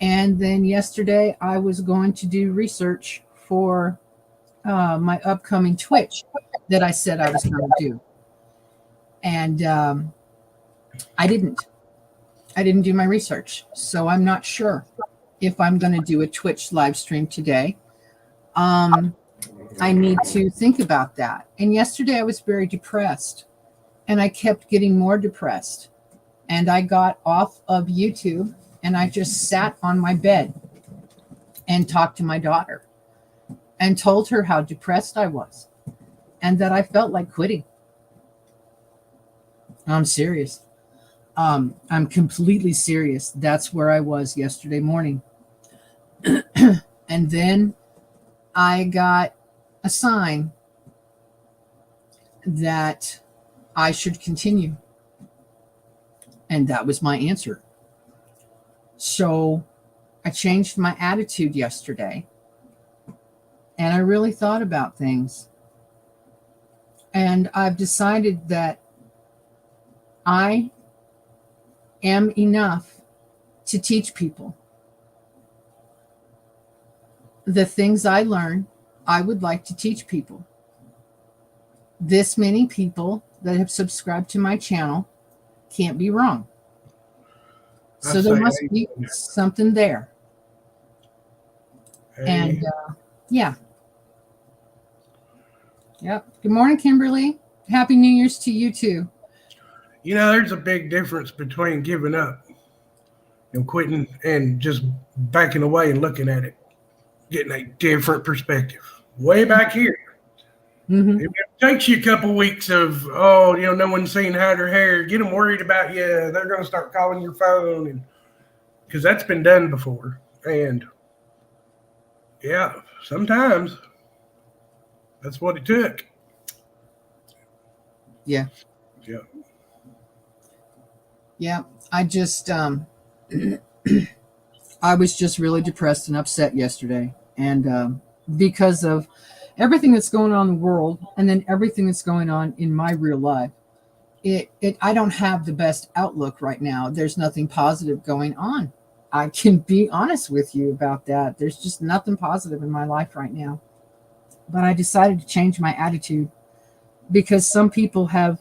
And then yesterday I was going to do research for my upcoming Twitch that I said I was going to do. And I didn't do my research. So I'm not sure if I'm going to do a Twitch live stream today. I need to think about that. And yesterday I was very depressed, and I kept getting more depressed. And I got off of YouTube, and I just sat on my bed and talked to my daughter and told her how depressed I was and that I felt like quitting. I'm serious. I'm completely serious. That's where I was yesterday morning. And then I got a sign that I should continue. And that was my answer. So I changed my attitude yesterday. And I really thought about things. And I've decided that I am enough to teach people. The things I learn, I would like to teach people. This many people that have subscribed to my channel can't be wrong. So there must be something there. And yeah. Yep. Good morning, Kimberly. Happy New Year's to you too. You know, there's a big difference between giving up and quitting and just backing away and looking at it, getting a different perspective. Way back here. Mm-hmm. It takes you a couple weeks of, no one's seen hide or hair. Get them worried about you. They're going to start calling your phone, and because that's been done before. And yeah, sometimes that's what it took. Yeah. Yeah. Yeah. I just, I was just really depressed and upset yesterday. And because of everything that's going on in the world, and then everything that's going on in my real life, I don't have the best outlook right now. There's nothing positive going on. I can be honest with you about that. There's just nothing positive in my life right now. But I decided to change my attitude because some people have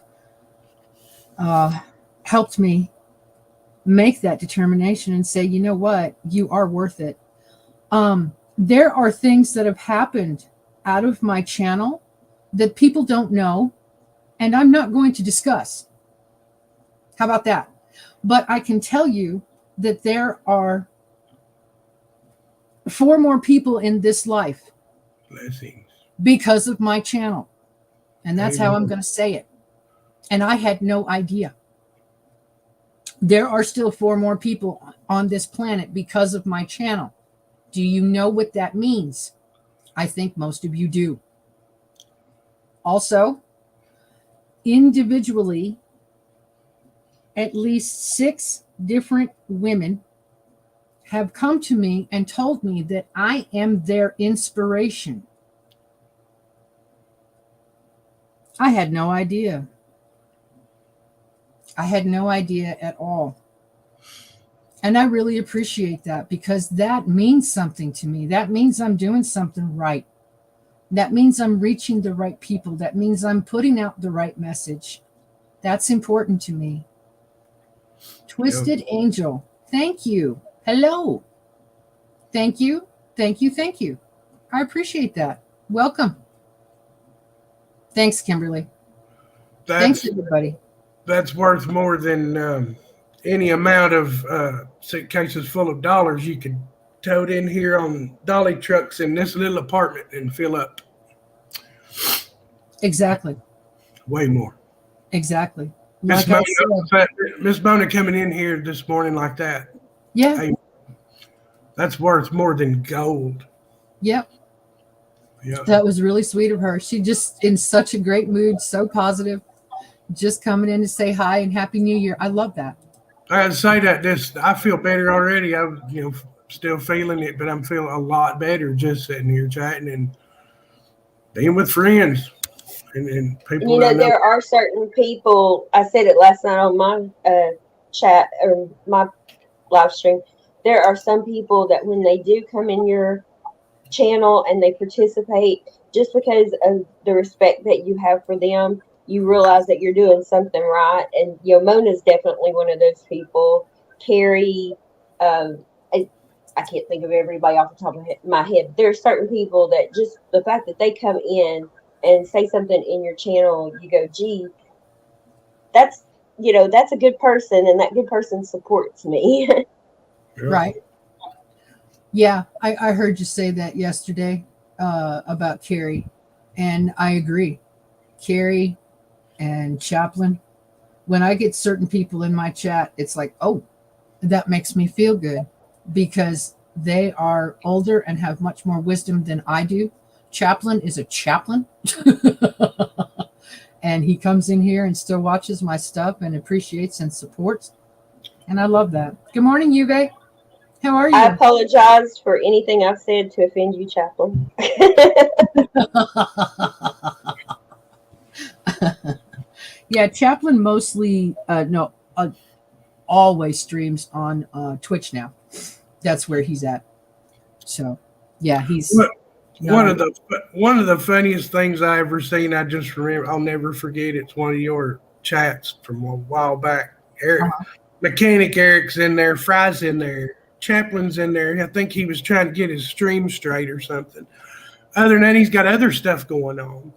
helped me make that determination and say, you know what, you are worth it. There are things that have happened out of my channel that people don't know, and I'm not going to discuss. How about that? But I can tell you that there are 4 more people in this life Blessings. because of my channel. And that's how I'm Amen. going to say it. And I had no idea. There are still 4 more people on this planet because of my channel. Do you know what that means? I think most of you do. Also, individually, at least 6 different women have come to me and told me that I am their inspiration. I had no idea. I had no idea at all. And I really appreciate that because that means something to me. That means I'm doing something right. That means I'm reaching the right people. That means I'm putting out the right message. That's important to me. Twisted Angel, thank you. Hello. Thank you. Thank you. Thank you. I appreciate that. Welcome. Thanks, Kimberly. Thanks, everybody. That's worth more than any amount of suitcases full of dollars you could tote in here on dolly trucks in this little apartment and fill up. Exactly. Way more. Exactly. Miss Like I said, Mona coming in here this morning like that. yeah. Hey, that's worth more than gold. Yep. Yeah. That was really sweet of her. She just in such a great mood, so positive, just coming in to say hi and happy new year. I love that. I had to say that I feel better already. I'm, still feeling it, but I'm feeling a lot better just sitting here chatting and being with friends and people You that I know, know. there are certain people, I said it last night on my chat or my live stream. There are some people that when they do come in your channel and they participate, just because of the respect that you have for them, you realize that you're doing something right. And Mona's definitely one of those people. Carrie, I can't think of everybody off the top of my head. There are certain people that just the fact that they come in and say something in your channel, you go, gee, that's that's a good person, and that good person supports me. Yeah. Right. Yeah, I heard you say that yesterday about Carrie, and I agree. Carrie and Chaplin, when I get certain people in my chat, it's like, oh, that makes me feel good because they are older and have much more wisdom than I do. Chaplin is a chaplain. And he comes in here and still watches my stuff and appreciates and supports. And I love that. Good morning, Yuve. How are I you? apologize for anything I've said to offend you, Chaplain. Yeah, Chaplin mostly, always streams on Twitch now. That's where he's at. So, yeah, he's Look, not one of the funniest things I ever seen. I just remember. I'll never forget. It's one of your chats from a while back. Eric, Mechanic Eric's in there. Fry's in there. Chaplin's in there. I think he was trying to get his stream straight or something. Other than that, he's got other stuff going on.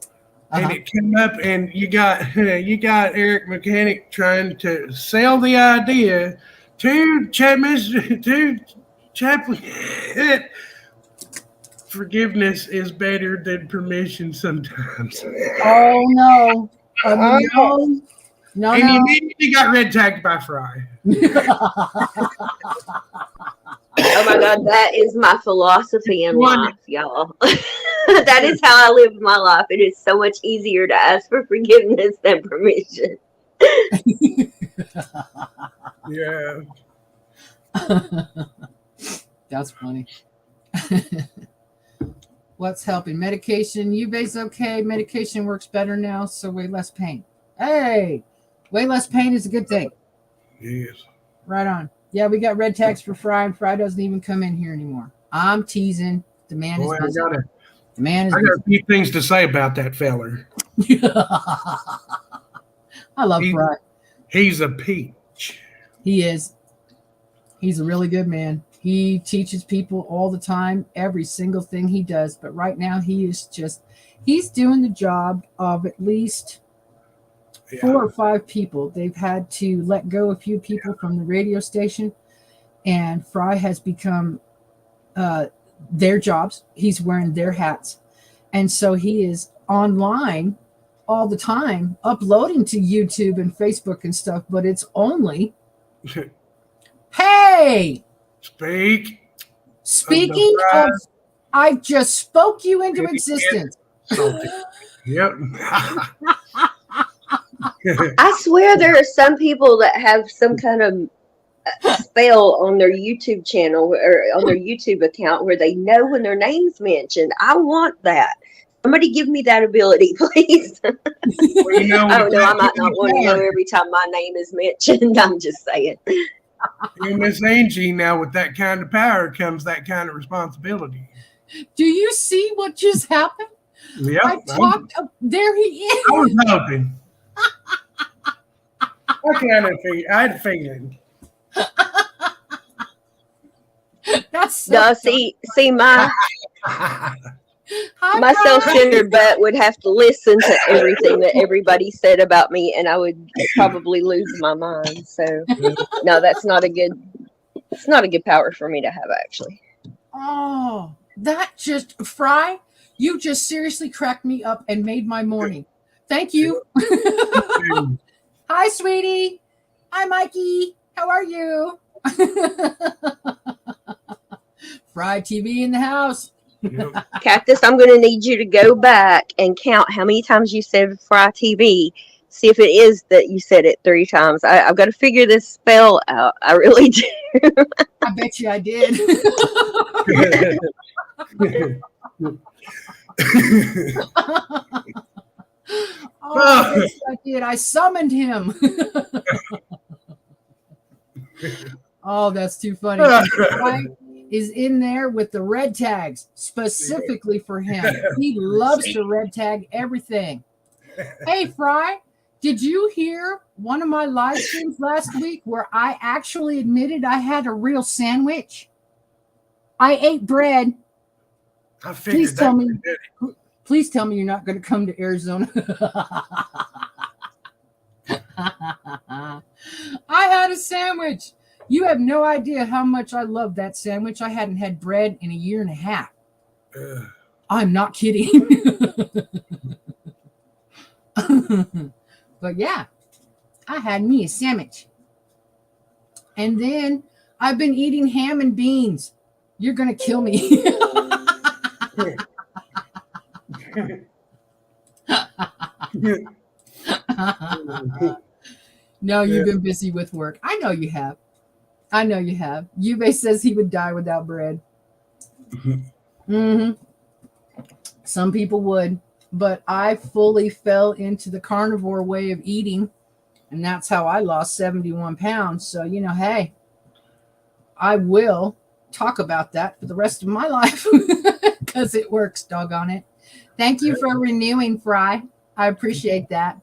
And it came up, and you got Eric Mechanic trying to sell the idea to Chaplin. Forgiveness is better than permission sometimes. Oh no. No. And he immediately got red tagged by Fry. Oh my God, that is my philosophy in life, y'all. That is how I live my life. It is so much easier to ask for forgiveness than permission. Yeah. That's funny. What's helping? Medication. Ube's okay. Medication works better now, so way less pain. Hey, way less pain is a good thing. Yes. Right on. Yeah, we got red tags for Fry, and Fry doesn't even come in here anymore. I'm teasing. The man Boy, is I busy. got The man is a few things to say about that feller. busy. I love Fry. He's a peach. He is. He's a really good man. He teaches people all the time, every single thing he does. But right now, he's doing the job of at least 4 or 5 people. They've had to let go a few people from the radio station, and Fry has become their jobs. He's wearing their hats. And so he is online all the time, uploading to YouTube and Facebook and stuff, but it's only, hey! Speaking of, I just spoke you into existence. Yep. I swear there are some people that have some kind of spell on their YouTube channel or on their YouTube account where they know when their name's mentioned. I want that. Somebody give me that ability, please. Well, I don't know. I might not want to know every time my name is mentioned. I'm just saying. Miss Angie, now with that kind of power comes that kind of responsibility. Do you see what just happened? Yep. There he is. I was hoping. I had a feeling. That's so No, see, my self-centered butt would have to listen to everything that everybody said about me, and I would probably lose my mind. So, no, it's not a good power for me to have, actually. Oh, that just, Fry, you just seriously cracked me up and made my morning. Thank you. Hi, sweetie. Hi, Mikey. How are you? Fry TV in the house. Yep. Cactus, I'm going to need you to go back and count how many times you said Fry TV. See if it is that you said it 3 times. I've got to figure this spell out. I really do. I bet you I did. Oh, I bet you I did. I summoned him. Oh, that's too funny. Fry is in there with the red tags specifically for him. He loves to red tag everything. Hey, Fry, did you hear one of my live streams last week where I actually admitted I had a real sandwich? I ate bread. I figured Please tell that. me. Please tell me you're not going to come to Arizona. I had a sandwich. You have no idea how much I love that sandwich. I hadn't had bread in a year and a half. I'm not kidding. But yeah, I had me a sandwich. And then I've been eating ham and beans. You're going to kill me. No, you've been busy with work. I know you have. Yubei says he would die without bread. Mm-hmm. Some people would, but I fully fell into the carnivore way of eating, and that's how I lost 71 pounds. So, hey, I will talk about that for the rest of my life because it works, doggone it. Thank you for renewing, Fry. I appreciate that.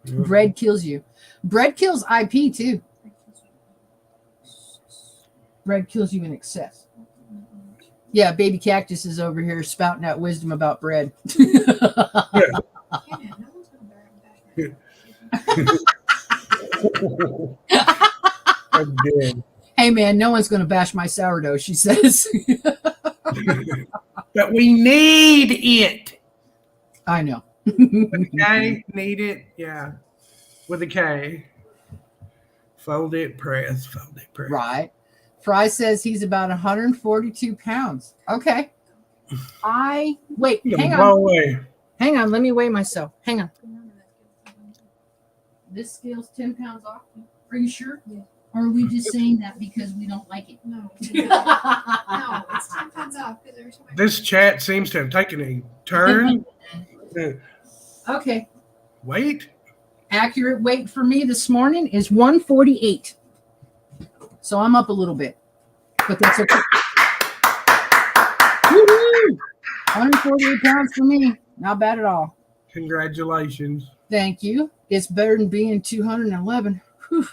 Bread kills you. Bread kills IP too. Bread kills you in excess. Yeah, baby cactus is over here spouting out wisdom about bread. I'm dead. Hey man, no one's going to bash my sourdough, she says. But we need it. I know. K, need it. Yeah. With a K. Fold it, press. Fold it, press. Right. Fry says he's about 142 pounds. Okay. Wait, hang on. Long way. Hang on. Let me weigh myself. Hang on. This scale's 10 pounds off. Are you sure? Yeah. Or are we just saying that because we don't like it? No, it's 10 pounds off. Because every time I This chat seems to have taken a turn. Okay. Wait. Accurate weight for me this morning is 148. So I'm up a little bit, but that's okay. Woo-hoo! 148 pounds for me. Not bad at all. Congratulations. Thank you. It's better than being 211. Whew.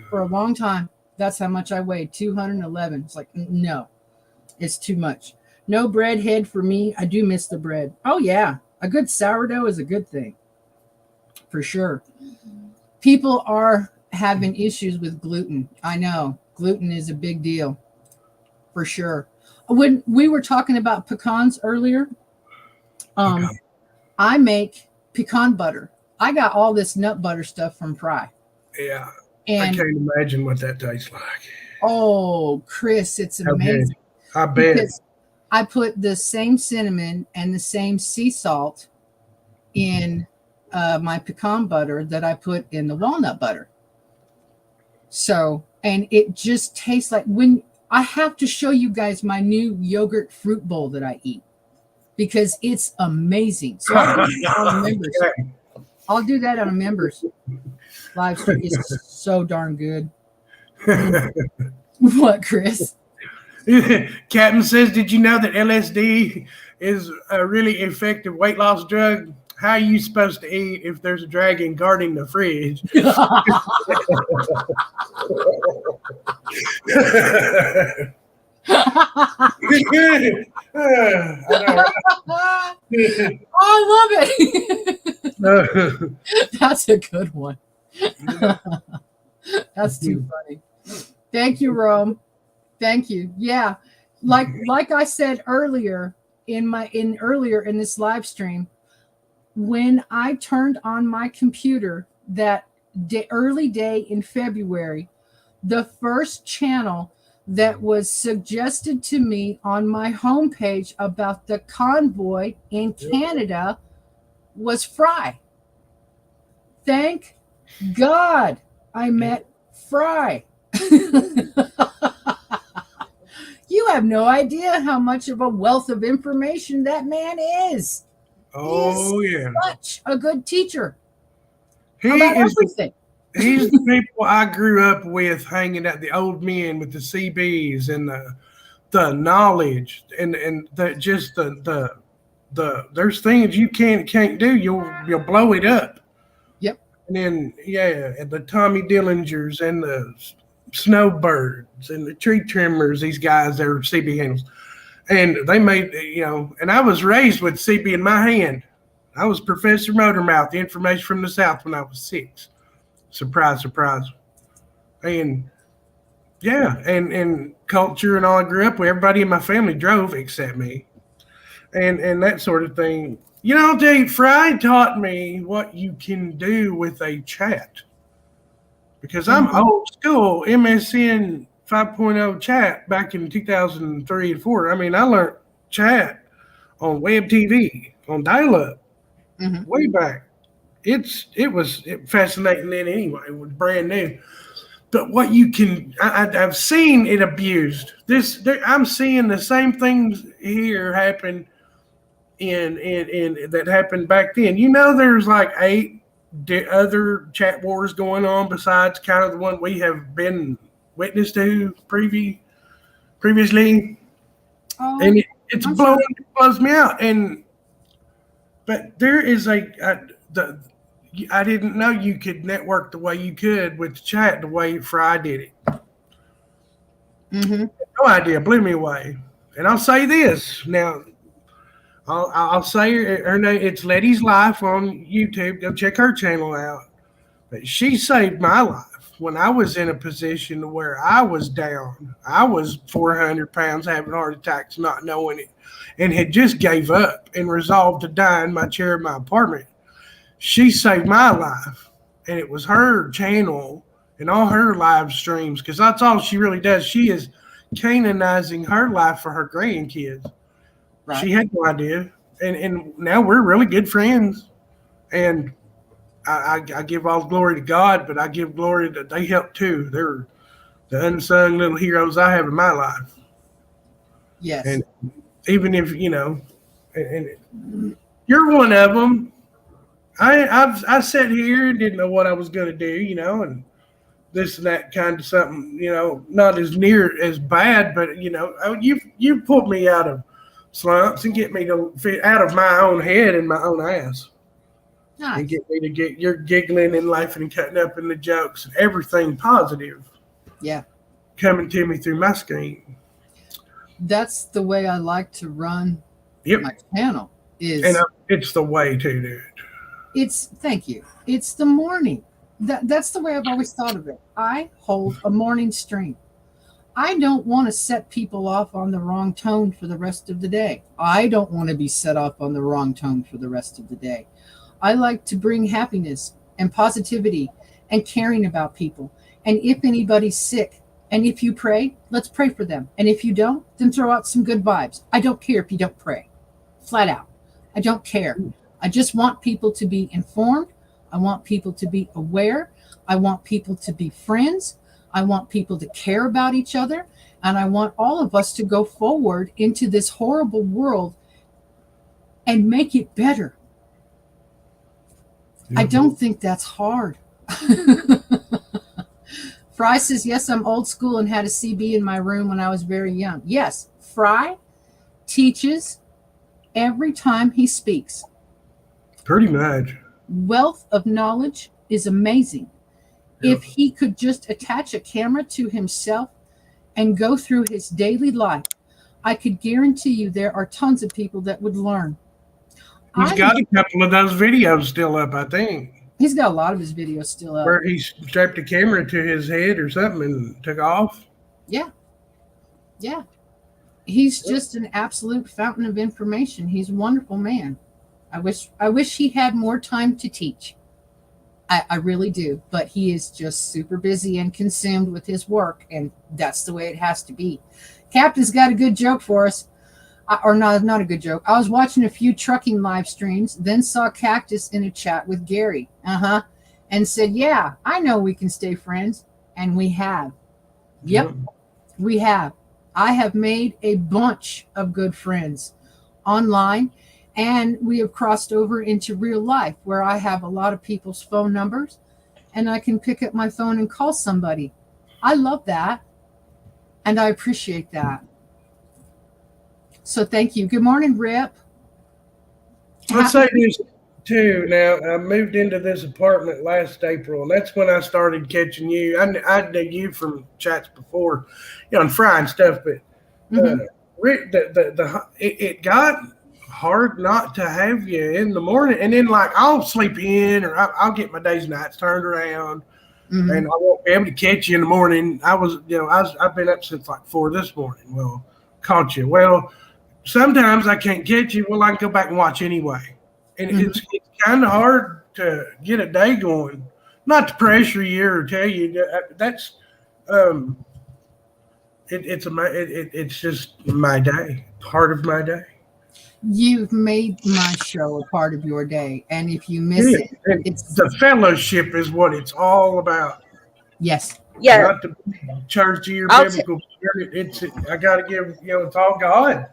For a long time. That's how much I weighed. 211. It's like, no, it's too much. No bread head for me. I do miss the bread. Oh, yeah. A good sourdough is a good thing. For sure. People are having issues with gluten. I know. Gluten is a big deal. For sure. When we were talking about pecans earlier, I make pecan butter. I got all this nut butter stuff from Fry. Yeah. And I can't imagine what that tastes like. oh, Chris, it's amazing. I bet. Because I put the same cinnamon and the same sea salt in my pecan butter that I put in the walnut butter. So, and it just tastes like when I have to show you guys my new yogurt fruit bowl that I eat because it's amazing. So I'll do that on members. I'll do that on a members live stream. It's so darn good. What, Chris? Captain says, did you know that LSD is a really effective weight loss drug? How are you supposed to eat if there's a dragon guarding the fridge? I love it. That's a good one. That's too funny. Thank you, Rome. Thank you. Yeah. Like I said earlier in this live stream, when I turned on my computer that early day in February, the first channel that was suggested to me on my homepage about the convoy in Canada was Fry. Thank God I met Fry. You have no idea how much of a wealth of information that man is. Oh yeah, Such a good teacher he about is. everything. He's the people I grew up with, hanging at the old men with the CBs and the knowledge and the there's things you can't do. You'll blow it up. Yep. And then and the Tommy Dillingers and the Snowbirds and the tree trimmers. These guys, they're CB handles, and they made And I was raised with CB in my hand. I was Professor Motormouth, the information from the South, when I was 6. Surprise, surprise. And and culture and all I grew up with, everybody in my family drove except me. And that sort of thing. Dave Fry taught me what you can do with a chat. Because I'm old school, MSN 5.0 chat back in 2003 and 4. I mean, I learned chat on web TV, on dial-up, way back. It was fascinating then anyway. It was brand new. But what you can, I've seen it abused. I'm seeing the same things here happen in that happened back then. There's like 8 other chat wars going on besides kind of the one we have been witness to previously. Oh, And it blows me out. But there is I didn't know you could network the way you could with chat the way Fry did it. No idea, blew me away. And I'll say this now. I'll say her name. It's Letty's Life on YouTube. Go check her channel out. But she saved my life when I was in a position where I was down. I was 400 pounds, having heart attacks, not knowing it, and had just gave up and resolved to die in my chair in my apartment. She saved my life, and it was her channel and all her live streams, because that's all she really does. She is canonizing her life for her grandkids. Right. She had no idea, and now we're really good friends, and I give all glory to God, but I give glory that they help too. They're the unsung little heroes I have in my life. Yes. And even if, and you're one of them. I sat here and didn't know what I was going to do, and this and that kind of something, not as near as bad, but, you pulled me out of slumps and get me to fit out of my own head and my own ass. Nice. And get me to get you're giggling and laughing and cutting up in the jokes and everything positive. Yeah. Coming to me through my screen. That's the way I like to run my channel. And it's the way to do it. Thank you. It's the morning. That's the way I've always thought of it. I hold a morning stream. I don't want to set people off on the wrong tone for the rest of the day. I don't want to be set off on the wrong tone for the rest of the day. I like to bring happiness and positivity and caring about people. And if anybody's sick, and if you pray, let's pray for them. And if you don't, then throw out some good vibes. I don't care if you don't pray. Flat out. I don't care. I just want people to be informed. I want people to be aware. I want people to be friends. I want people to care about each other. And I want all of us to go forward into this horrible world and make it better. Mm-hmm. I don't think that's hard. Fry says, yes, I'm old school and had a CB in my room when I was very young. Yes, Fry teaches every time he speaks. Pretty much. Wealth of knowledge is amazing. Yep. If he could just attach a camera to himself and go through his daily life, I could guarantee you there are tons of people that would learn. He's got a couple of those videos still up, I think. He's got a lot of his videos still up. Where he strapped a camera to his head or something and took off. Yeah. Yeah. He's just an absolute fountain of information. He's a wonderful man. I wish he had more time to teach. I really do. But he is just super busy and consumed with his work, and that's the way it has to be. Captain's got a good joke for us. Or not a good joke. I was watching a few trucking live streams, then saw Cactus in a chat with Gary. And said, yeah, I know we can stay friends. And we have. Yep, we have. I have made a bunch of good friends online, and we have crossed over into real life where I have a lot of people's phone numbers and I can pick up my phone and call somebody. I love that. And I appreciate that. So thank you. Good morning, Rip. I'll say this too. Now, I moved into this apartment last April, and that's when I started catching you. I knew you from chats before, on Fry and stuff, but Rick, it got hard not to have you in the morning, and then like I'll sleep in, or I'll get my days and nights turned around, and I won't be able to catch you in the morning. I've been up since like 4 this morning. Well, caught you. Well, sometimes I can't catch you. Well, I can go back and watch anyway. And it's kind of hard to get a day going. Not to pressure you or tell you that's it's just my day, part of my day. You've made my show a part of your day, and if you miss it, it's the fellowship is what it's all about. Yes. Yeah. Not the churchy or biblical. I got to give it's all God.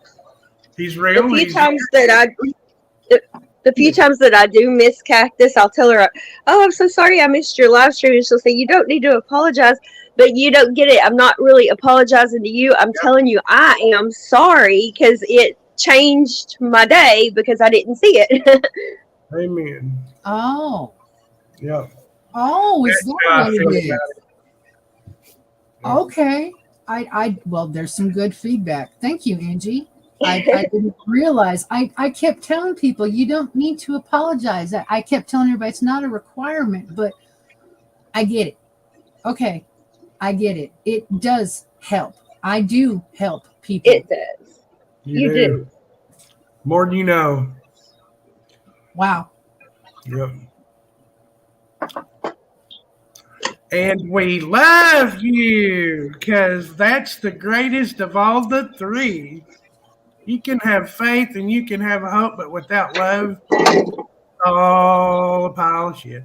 He's real. The few times that I do miss Cactus, I'll tell her, "Oh, I'm so sorry I missed your live stream." And she'll say, "You don't need to apologize." But you don't get it. I'm not really apologizing to you. I'm telling you I am sorry because it changed my day because I didn't see it. Amen. Oh. Yeah. Oh, is That's that how I what feel it is? about it. Okay. Well, there's some good feedback. Thank you, Angie. I didn't realize. I kept telling people you don't need to apologize. I kept telling everybody it's not a requirement, but I get it. Okay. I get it. It does help. I do help people. It does. You do. More than you know. Wow. Yep. And we love you because that's the greatest of all the three. You can have faith and you can have a hope, but without love, all a pile of shit.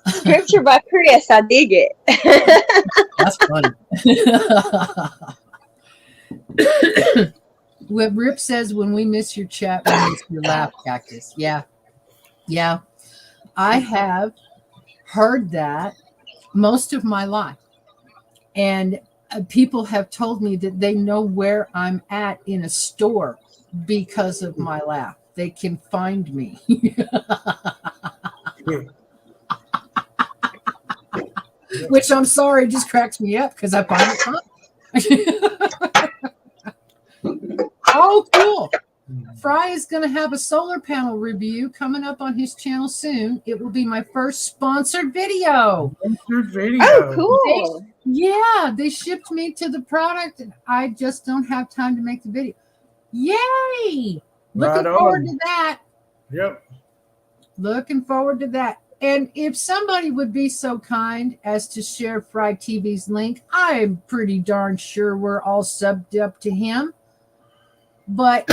Scripture by Chris, I dig it. That's funny. What Rip says, when we miss your chat, we miss your laugh, Cactus. Yeah. I have heard that most of my life. And people have told me that they know where I'm at in a store because of my laugh. They can find me. Which I'm sorry, just cracks me up because I find it fun. Oh, cool. Fry is going to have a solar panel review coming up on his channel soon. It will be my first sponsored video. Oh, cool. They shipped me to the product and I just don't have time to make the video. Yay! Looking forward to that. Yep. Looking forward to that. And if somebody would be so kind as to share Fry TV's link, I'm pretty darn sure we're all subbed up to him. But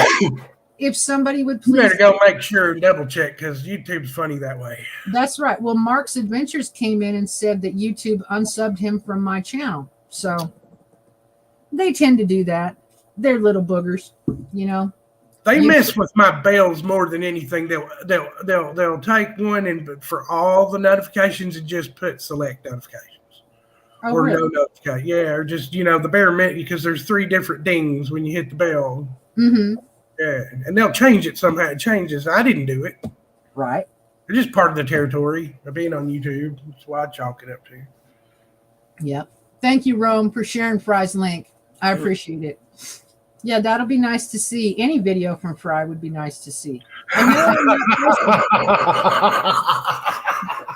if somebody would please. You better go make sure and double check because YouTube's funny that way. That's right. Well, Mark's Adventures came in and said that YouTube unsubbed him from my channel. So they tend to do that. They're little boogers, They mess with my bells more than anything. They'll take one and for all the notifications and just put select notifications. Oh, or really? no notification. Yeah, or just the bare minute because there's 3 different dings when you hit the bell. Mm-hmm. Yeah, and they'll change it somehow. It changes. I didn't do it. Right. It's just part of the territory of being on YouTube. That's why I chalk it up to. Yep. Thank you, Rome, for sharing Fry's link. I appreciate it. Yeah, that'll be nice to see. Any video from Fry would be nice to see.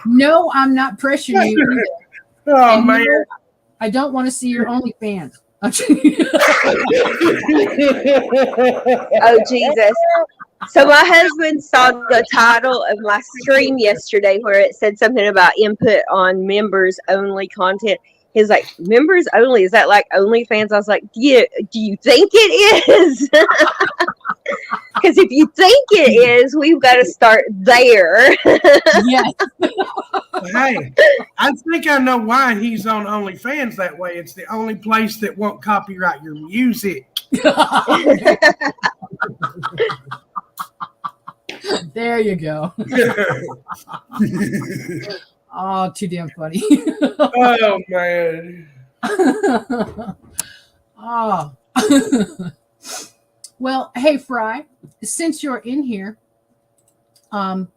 No, I'm not pressuring you. Oh, man. I don't want to see your OnlyFans. Oh, Jesus. So my husband saw the title of my stream yesterday where it said something about input on members only content. He's like, members only? Is that like OnlyFans? I was like, yeah, do you think it is? Because if you think it is, we've got to start there. Yes. Hey, I think I know why he's on OnlyFans that way. It's the only place that won't copyright your music. There you go. Oh, too damn funny. Oh man. Oh. Well, hey Fry, since you're in here, I've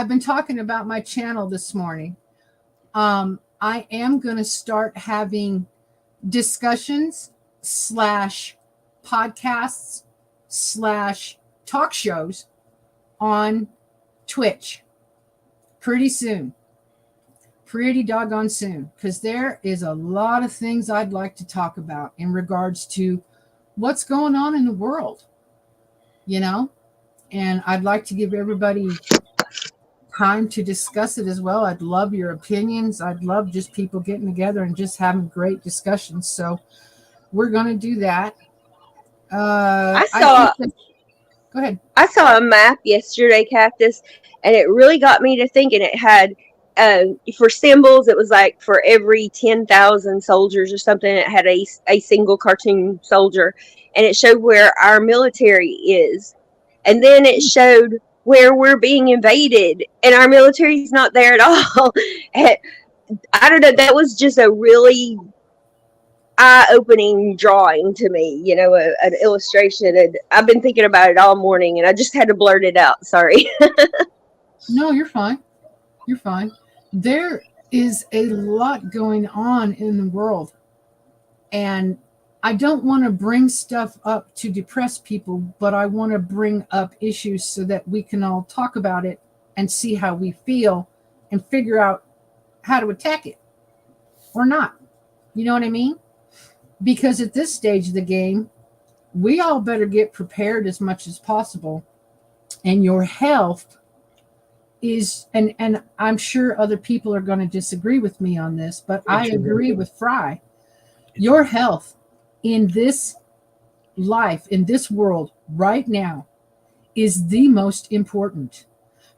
been talking about my channel this morning. I am going to start having discussions / podcasts / talk shows on Twitch pretty soon. Pretty doggone soon, because there is a lot of things I'd like to talk about in regards to what's going on in the world, you know, and I'd like to give everybody time to discuss it as well. I'd love your opinions. I'd love just people getting together and just having great discussions. So we're going to do that. Go ahead. I saw a map yesterday, Cactus, and it really got me to thinking. It had for symbols, it was like for every 10,000 soldiers or something, it had a single cartoon soldier, and it showed where our military is, and then it showed where we're being invaded, and our military is not there at all. I don't know. That was just a really eye-opening drawing to me, you know, an illustration, and I've been thinking about it all morning, and I just had to blurt it out. Sorry. No, you're fine. You're fine. There is a lot going on in the world, and I don't want to bring stuff up to depress people, but I want to bring up issues so that we can all talk about it and see how we feel and figure out how to attack it or not. You know what I mean? Because at this stage of the game, we all better get prepared as much as possible, and your health is, and I'm sure other people are going to disagree with me on this, but I agree with Fry. Your health in this life, in this world right now, is the most important,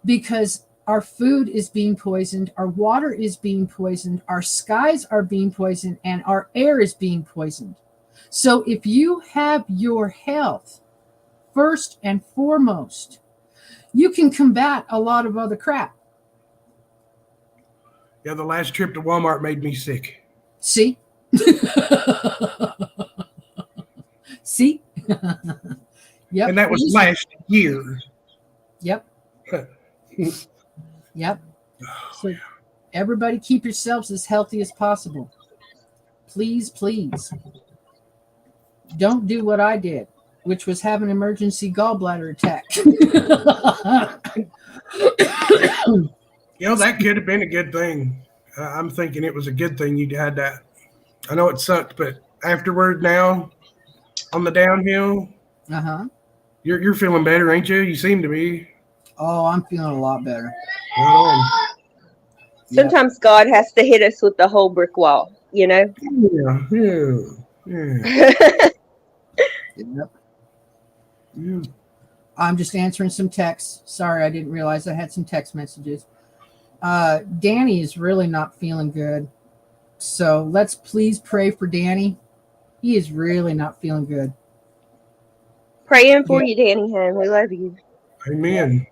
because our food is being poisoned, our water is being poisoned, our skies are being poisoned, and our air is being poisoned. So if you have your health first and foremost, you can combat a lot of other crap. Yeah, the last trip to Walmart made me sick. See? See? Yep. And that was last year. Yep. Yep. So everybody keep yourselves as healthy as possible. Please, please. Don't do what I did, which was have an emergency gallbladder attack. You know, that could have been a good thing. I'm thinking it was a good thing you had that. I know it sucked, but afterward now, on the downhill, you're feeling better, ain't you? You seem to be. Oh, I'm feeling a lot better. Right on. Sometimes God has to hit us with the whole brick wall, you know? Yeah. Yep. Yeah. I'm just answering some texts. Sorry, I didn't realize I had some text messages. Danny is really not feeling good. So let's please pray for Danny. He is really not feeling good. Praying for you, Danny Ham. We love you. Amen.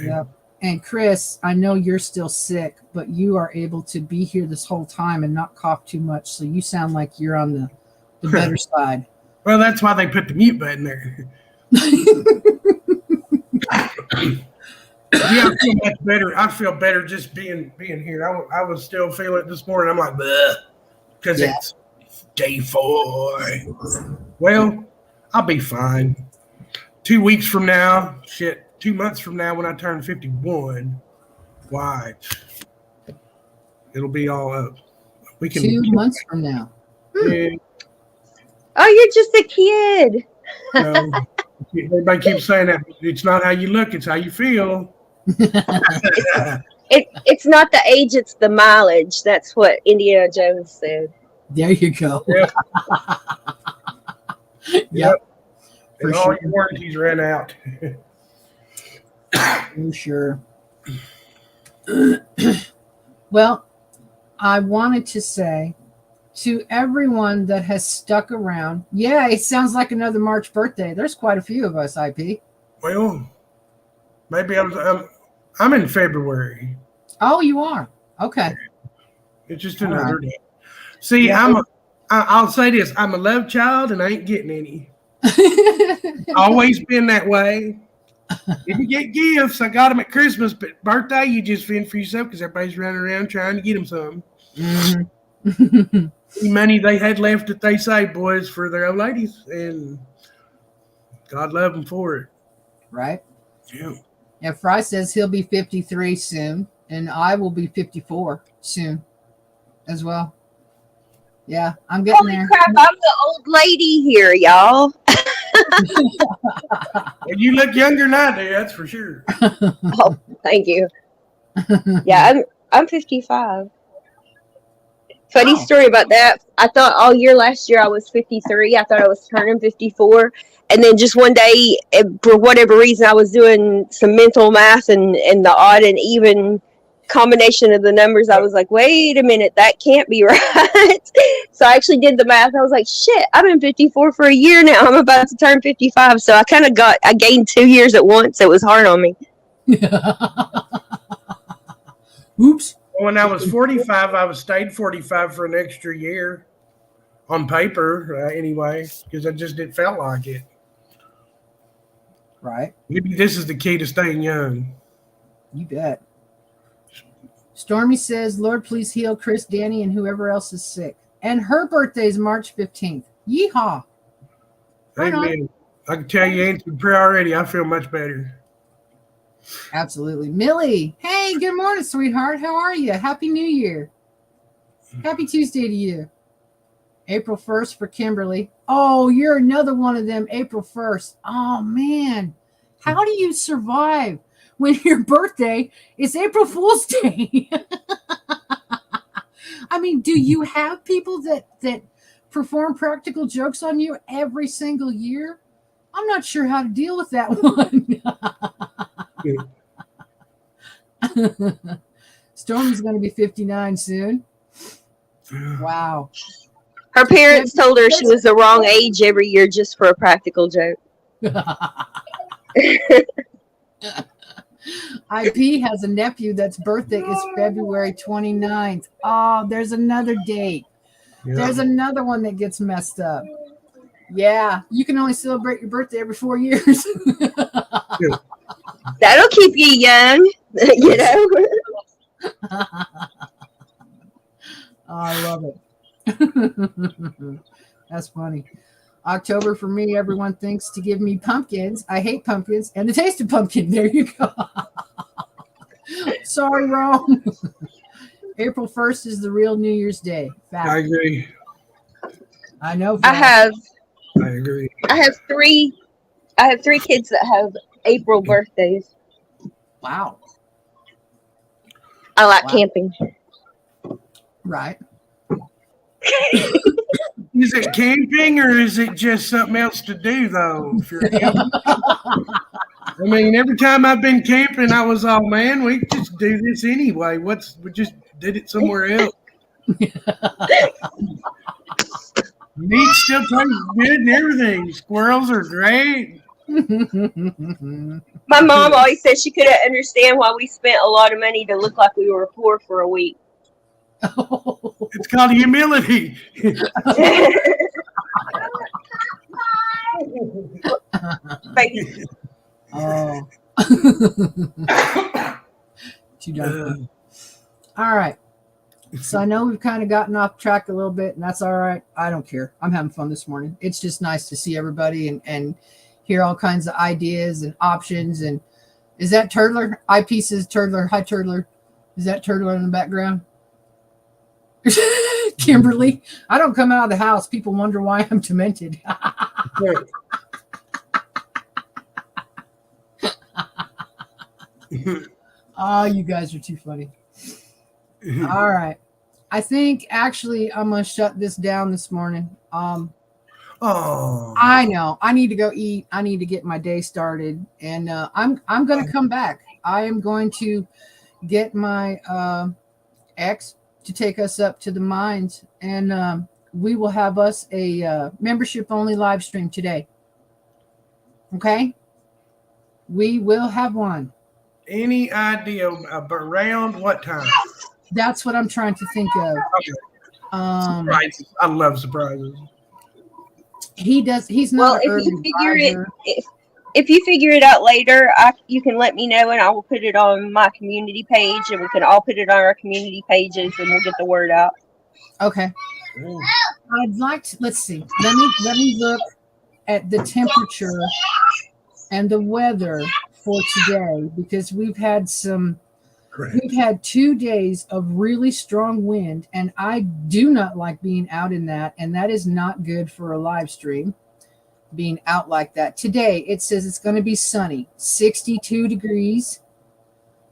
Yep. And Chris, I know you're still sick, but you are able to be here this whole time and not cough too much. So you sound like you're on the better side. Well, that's why they put the mute button there. Yeah, I feel much better. I feel better just being here. I was still feeling it this morning. I'm like, because it's day 4. Well, I'll be fine. 2 weeks from now, 2 months from now, when I turn 51, why? It'll be all up. We can 2 months from now. Yeah, Oh, you're just a kid. So everybody keeps saying that it's not how you look, it's how you feel. It's not the age, it's the mileage. That's what Indiana Jones said. There you go. Yep. Yep. For And all sure. your warranties ran out. For sure. Well, I wanted to say to everyone that has stuck around, yeah, it sounds like another March birthday. There's quite a few of us, IP. Well, maybe I'm in February. Oh, you are? Okay. It's just another day. See, I'll say this. I'm a love child and I ain't getting any. Always been that way. Didn't get gifts. I got them at Christmas, but birthday, you just fend for yourself because everybody's running around trying to get them something. Mhm. The money they had left that they saved, boys, for their old ladies, and God love them for it. Right? Yeah. And Fry says he'll be 53 soon, and I will be 54 soon as well. Yeah, I'm getting Holy there. crap, I'm the old lady here, y'all. And you look younger than I do, that's for sure. Oh, thank you. Yeah, I'm 55. Funny Oh. story about that. I thought all year last year I was 53. I thought I was turning 54. And then just one day, for whatever reason, I was doing some mental math and the odd and even combination of the numbers. I was like, wait a minute, that can't be right. So I actually did the math. I was like, shit, I've been 54 for a year now. I'm about to turn 55. So I gained 2 years at once. It was hard on me. Oops. When I was 45, I was stayed 45 for an extra year on paper, anyway, because I just didn't felt like it. Right. Maybe this is the key to staying young. You bet. Stormy says, Lord, please heal Chris, Danny, and whoever else is sick. And her birthday is March 15th. Yeehaw. Right on. Amen. I can tell you answered prayer already. I feel much better. Absolutely. Millie, hey, good morning, sweetheart. How are you? Happy New Year. Happy Tuesday to you. April 1st for Kimberly. Oh, you're another one of them, April 1st. Oh, man. How do you survive when your birthday is April Fool's Day? I mean, do you have people that perform practical jokes on you every single year? I'm not sure how to deal with that one. Stormy's going to be 59 soon. Wow. Her parents told her she was the wrong age every year just for a practical joke. IP has a nephew that's birthday is February 29th. Oh, there's another date. Yeah. There's another one that gets messed up. Yeah, you can only celebrate your birthday every 4 years. That'll keep you young, you know. I love it. That's funny. October for me, everyone thinks to give me pumpkins. I hate pumpkins and the taste of pumpkin. There you go. Sorry, wrong. April 1st is the real New Year's Day. Fact. I agree. I know. I agree. have three kids that have April birthdays. Wow. I like Wow. camping. Right. Is it camping or is it just something else to do, though? If you're camping? I mean, every time I've been camping, I was all, man, we just do this anyway. We just did it somewhere else. Meat still tastes good and everything. Squirrels are great. My mom always said she couldn't understand why we spent a lot of money to look like we were poor for a week. It's called humility. Baby. Oh. Too darn. All right. So I know we've kind of gotten off track a little bit, and that's all right. I don't care. I'm having fun this morning. It's just nice to see everybody and hear all kinds of ideas and options. And is that Turtler? IP says Turtler. Hi, Turtler. Is that Turtler in the background? Kimberly, I don't come out of the house. People wonder why I'm demented. Oh, you guys are too funny. All right. I think actually I'm gonna shut this down this morning. Oh, I know I need to go eat. I need to get my day started, and I'm gonna come back. I am going to get my ex to take us up to the mines, and we will have us a membership only live stream today. Okay, we will have one. any idea around what time? That's what I'm trying to think of. Surprises. I love surprises. He does. He's Well, not. if an you early figure it, riser. if you figure it out later, you can let me know, and I will put it on my community page, and we can all put it on our community pages, and we'll get the word out. Okay. Mm. I'd like to. Let's see. Let me look at the temperature and the weather for today, because we've had 2 days of really strong wind, and I do not like being out in that, and that is not good for a live stream, being out like that. Today it says it's going to be sunny, 62 degrees,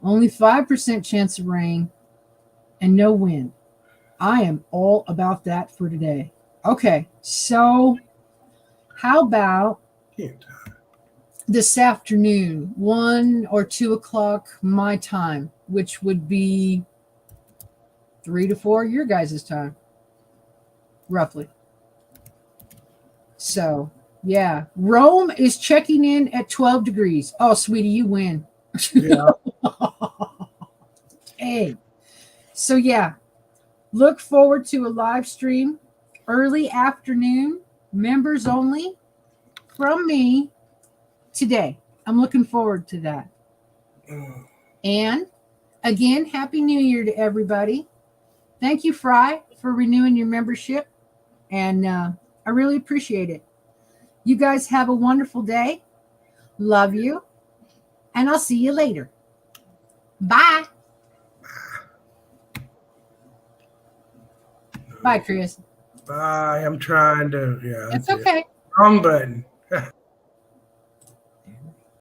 only 5% chance of rain, and no wind. I am all about that for today. Okay, so how about Can't. this afternoon, 1 or 2 o'clock my time, which would be 3 to 4 your guys' time, roughly. So, yeah, Rome is checking in at 12 degrees. Oh, sweetie, you win. Yeah. Hey, so yeah, look forward to a live stream early afternoon, members only, from me today. I'm looking forward to that. Mm. And again, Happy New Year to everybody. Thank you, Fry, for renewing your membership. And I really appreciate it. You guys have a wonderful day. Love you. And I'll see you later. Bye. Bye, Chris. Bye. I'm trying to. Yeah. It's that's it. okay. Wrong button.